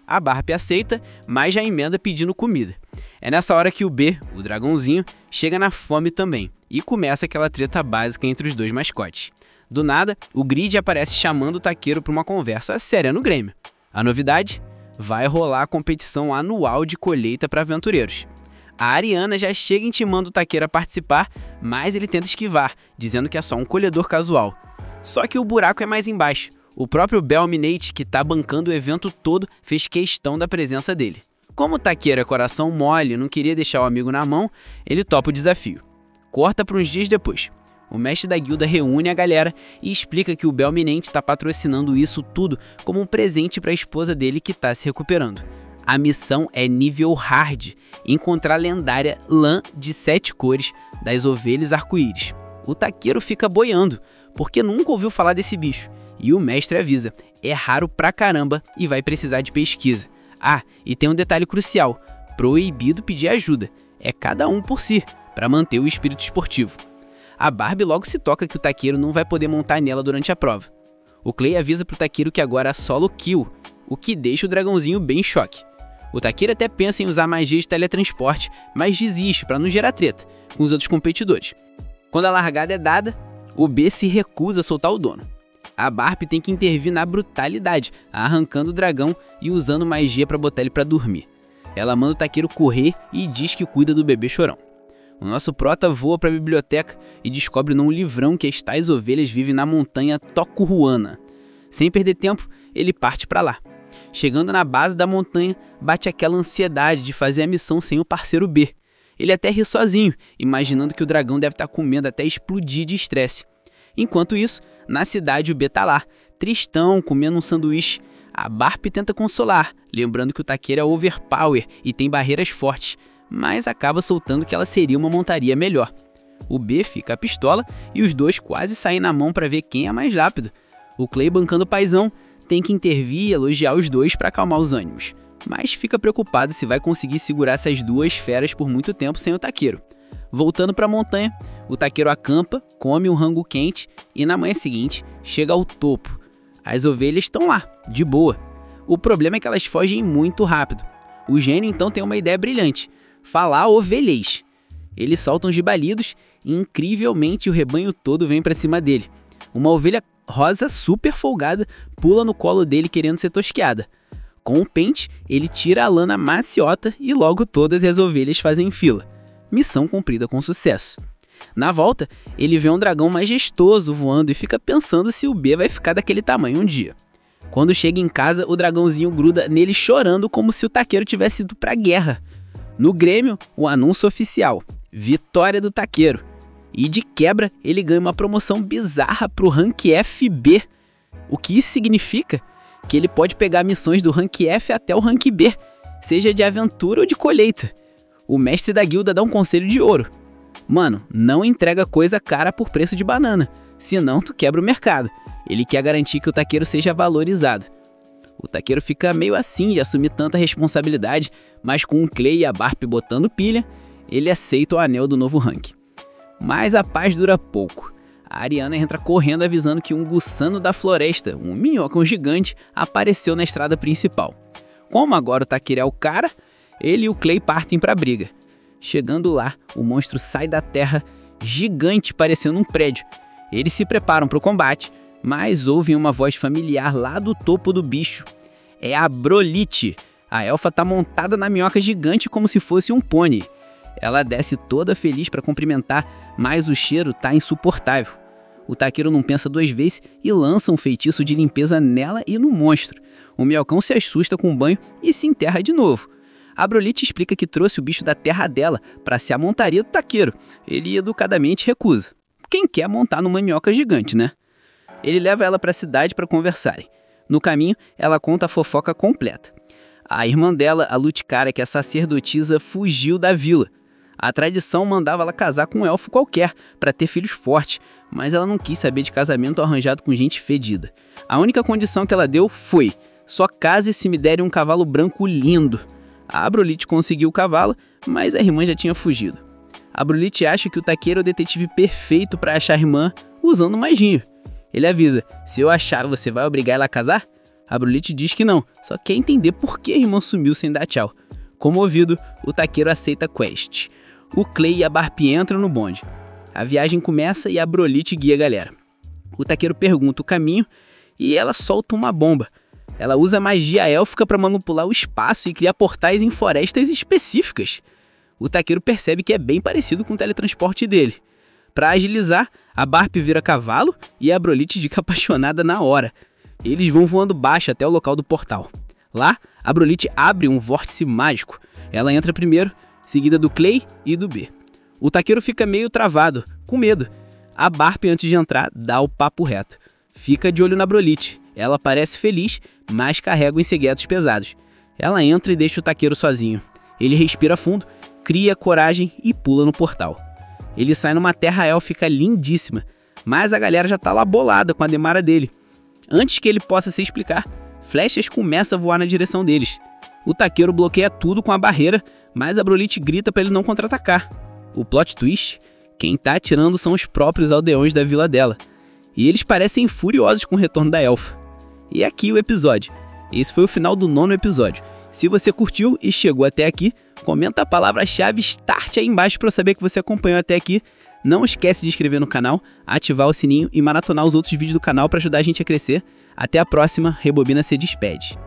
A Barbie aceita, mas já emenda pedindo comida. É nessa hora que o B, o dragãozinho, chega na fome também e começa aquela treta básica entre os dois mascotes. Do nada, o Grid aparece chamando o taqueiro para uma conversa séria no Grêmio. A novidade? Vai rolar a competição anual de colheita para aventureiros. A Ariana já chega intimando o taqueiro a participar, mas ele tenta esquivar, dizendo que é só um colhedor casual. Só que o buraco é mais embaixo. O próprio Belminate, que tá bancando o evento todo, fez questão da presença dele. Como o taqueiro é coração mole e não queria deixar o amigo na mão, ele topa o desafio. Corta para uns dias depois. O mestre da guilda reúne a galera e explica que o Belminate está patrocinando isso tudo como um presente para a esposa dele que está se recuperando. A missão é nível hard, encontrar a lendária lã de 7 cores das ovelhas arco-íris. O taqueiro fica boiando, porque nunca ouviu falar desse bicho, e o mestre avisa, é raro pra caramba e vai precisar de pesquisa. Ah, e tem um detalhe crucial, proibido pedir ajuda, é cada um por si, para manter o espírito esportivo. A Barbie logo se toca que o taqueiro não vai poder montar nela durante a prova. O Clay avisa pro taqueiro que agora é solo kill, o que deixa o dragãozinho bem em choque. O taqueiro até pensa em usar magia de teletransporte, mas desiste para não gerar treta com os outros competidores. Quando a largada é dada, o B se recusa a soltar o dono. A Barbie tem que intervir na brutalidade, arrancando o dragão e usando magia para botar ele para dormir. Ela manda o taqueiro correr e diz que cuida do bebê chorão. O nosso prota voa para a biblioteca e descobre num livrão que as tais ovelhas vivem na montanha Tocuruana. Sem perder tempo, ele parte para lá. Chegando na base da montanha, bate aquela ansiedade de fazer a missão sem o parceiro B. Ele até ri sozinho, imaginando que o dragão deve estar com medo até explodir de estresse. Enquanto isso, na cidade o B tá lá, tristão, comendo um sanduíche. A Barbie tenta consolar, lembrando que o taqueiro é overpower e tem barreiras fortes, mas acaba soltando que ela seria uma montaria melhor. O B fica a pistola e os dois quase saem na mão para ver quem é mais rápido. O Clay, bancando o paizão, tem que intervir e elogiar os dois para acalmar os ânimos, mas fica preocupado se vai conseguir segurar essas duas feras por muito tempo sem o taqueiro. Voltando para a montanha, o taqueiro acampa, come um rango quente e na manhã seguinte chega ao topo. As ovelhas estão lá, de boa. O problema é que elas fogem muito rápido. O gênio então tem uma ideia brilhante: falar ovelhês. Eles soltam os gibalidos e incrivelmente o rebanho todo vem para cima dele. Uma ovelha rosa super folgada pula no colo dele querendo ser tosqueada. Com o pente, ele tira a lana maciota e logo todas as ovelhas fazem fila. Missão cumprida com sucesso. Na volta, ele vê um dragão majestoso voando e fica pensando se o B vai ficar daquele tamanho um dia. Quando chega em casa, o dragãozinho gruda nele chorando como se o taqueiro tivesse ido pra guerra. No Grêmio, o anúncio oficial: vitória do taqueiro. E de quebra, ele ganha uma promoção bizarra pro Rank FB. O que isso significa? Que ele pode pegar missões do Rank F até o Rank B, seja de aventura ou de colheita. O mestre da guilda dá um conselho de ouro: mano, não entrega coisa cara por preço de banana, senão tu quebra o mercado. Ele quer garantir que o taqueiro seja valorizado. O taqueiro fica meio assim de assumir tanta responsabilidade, mas com o Clay e a Barbie botando pilha, ele aceita o anel do novo rank. Mas a paz dura pouco. A Ariana entra correndo avisando que um gussano da floresta, um minhocão gigante, apareceu na estrada principal. Como agora o taqueiro é o cara, ele e o Clay partem pra briga. Chegando lá, o monstro sai da terra, gigante, parecendo um prédio. Eles se preparam para o combate, mas ouvem uma voz familiar lá do topo do bicho. É a Brolite. A elfa tá montada na minhoca gigante como se fosse um pônei. Ela desce toda feliz para cumprimentar, mas o cheiro tá insuportável. O taqueiro não pensa duas vezes e lança um feitiço de limpeza nela e no monstro. O minhocão se assusta com o banho e se enterra de novo. A Brolite explica que trouxe o bicho da terra dela para ser a montaria do taqueiro. Ele educadamente recusa. Quem quer montar numa minhoca gigante, né? Ele leva ela para a cidade para conversarem. No caminho, ela conta a fofoca completa. A irmã dela, a Luticara, que é sacerdotisa, fugiu da vila. A tradição mandava ela casar com um elfo qualquer para ter filhos fortes, mas ela não quis saber de casamento arranjado com gente fedida. A única condição que ela deu foi: só case se me derem um cavalo branco lindo. A Brolite conseguiu o cavalo, mas a irmã já tinha fugido. A Brolite acha que o taqueiro é o detetive perfeito para achar a irmã usando magia. Ele avisa: se eu achar, você vai obrigar ela a casar? A Brolite diz que não, só quer entender por que a irmã sumiu sem dar tchau. Comovido, o taqueiro aceita a quest. O Clay e a Barbie entram no bonde. A viagem começa e a Brolite guia a galera. O taqueiro pergunta o caminho e ela solta uma bomba. Ela usa magia élfica para manipular o espaço e criar portais em florestas específicas. O taqueiro percebe que é bem parecido com o teletransporte dele. Para agilizar, a Barbie vira cavalo e a Brolite fica apaixonada na hora. Eles vão voando baixo até o local do portal. Lá, a Brolite abre um vórtice mágico. Ela entra primeiro, seguida do Clay e do B. O taqueiro fica meio travado, com medo. A Barbie, antes de entrar, dá o papo reto. Fica de olho na Brolite. Ela parece feliz, mas carrega os ceguetos pesados. Ela entra e deixa o taqueiro sozinho. Ele respira fundo, cria coragem e pula no portal. Ele sai numa terra élfica lindíssima, mas a galera já tá lá bolada com a demara dele. Antes que ele possa se explicar, flechas começam a voar na direção deles. O taqueiro bloqueia tudo com a barreira, mas a Brolite grita para ele não contra-atacar. O plot twist: quem tá atirando são os próprios aldeões da vila dela. E eles parecem furiosos com o retorno da elfa. E aqui o episódio. Esse foi o final do 9º episódio. Se você curtiu e chegou até aqui, comenta a palavra-chave START aí embaixo para eu saber que você acompanhou até aqui. Não esquece de se inscrever no canal, ativar o sininho e maratonar os outros vídeos do canal para ajudar a gente a crescer. Até a próxima, Rebobina se despede.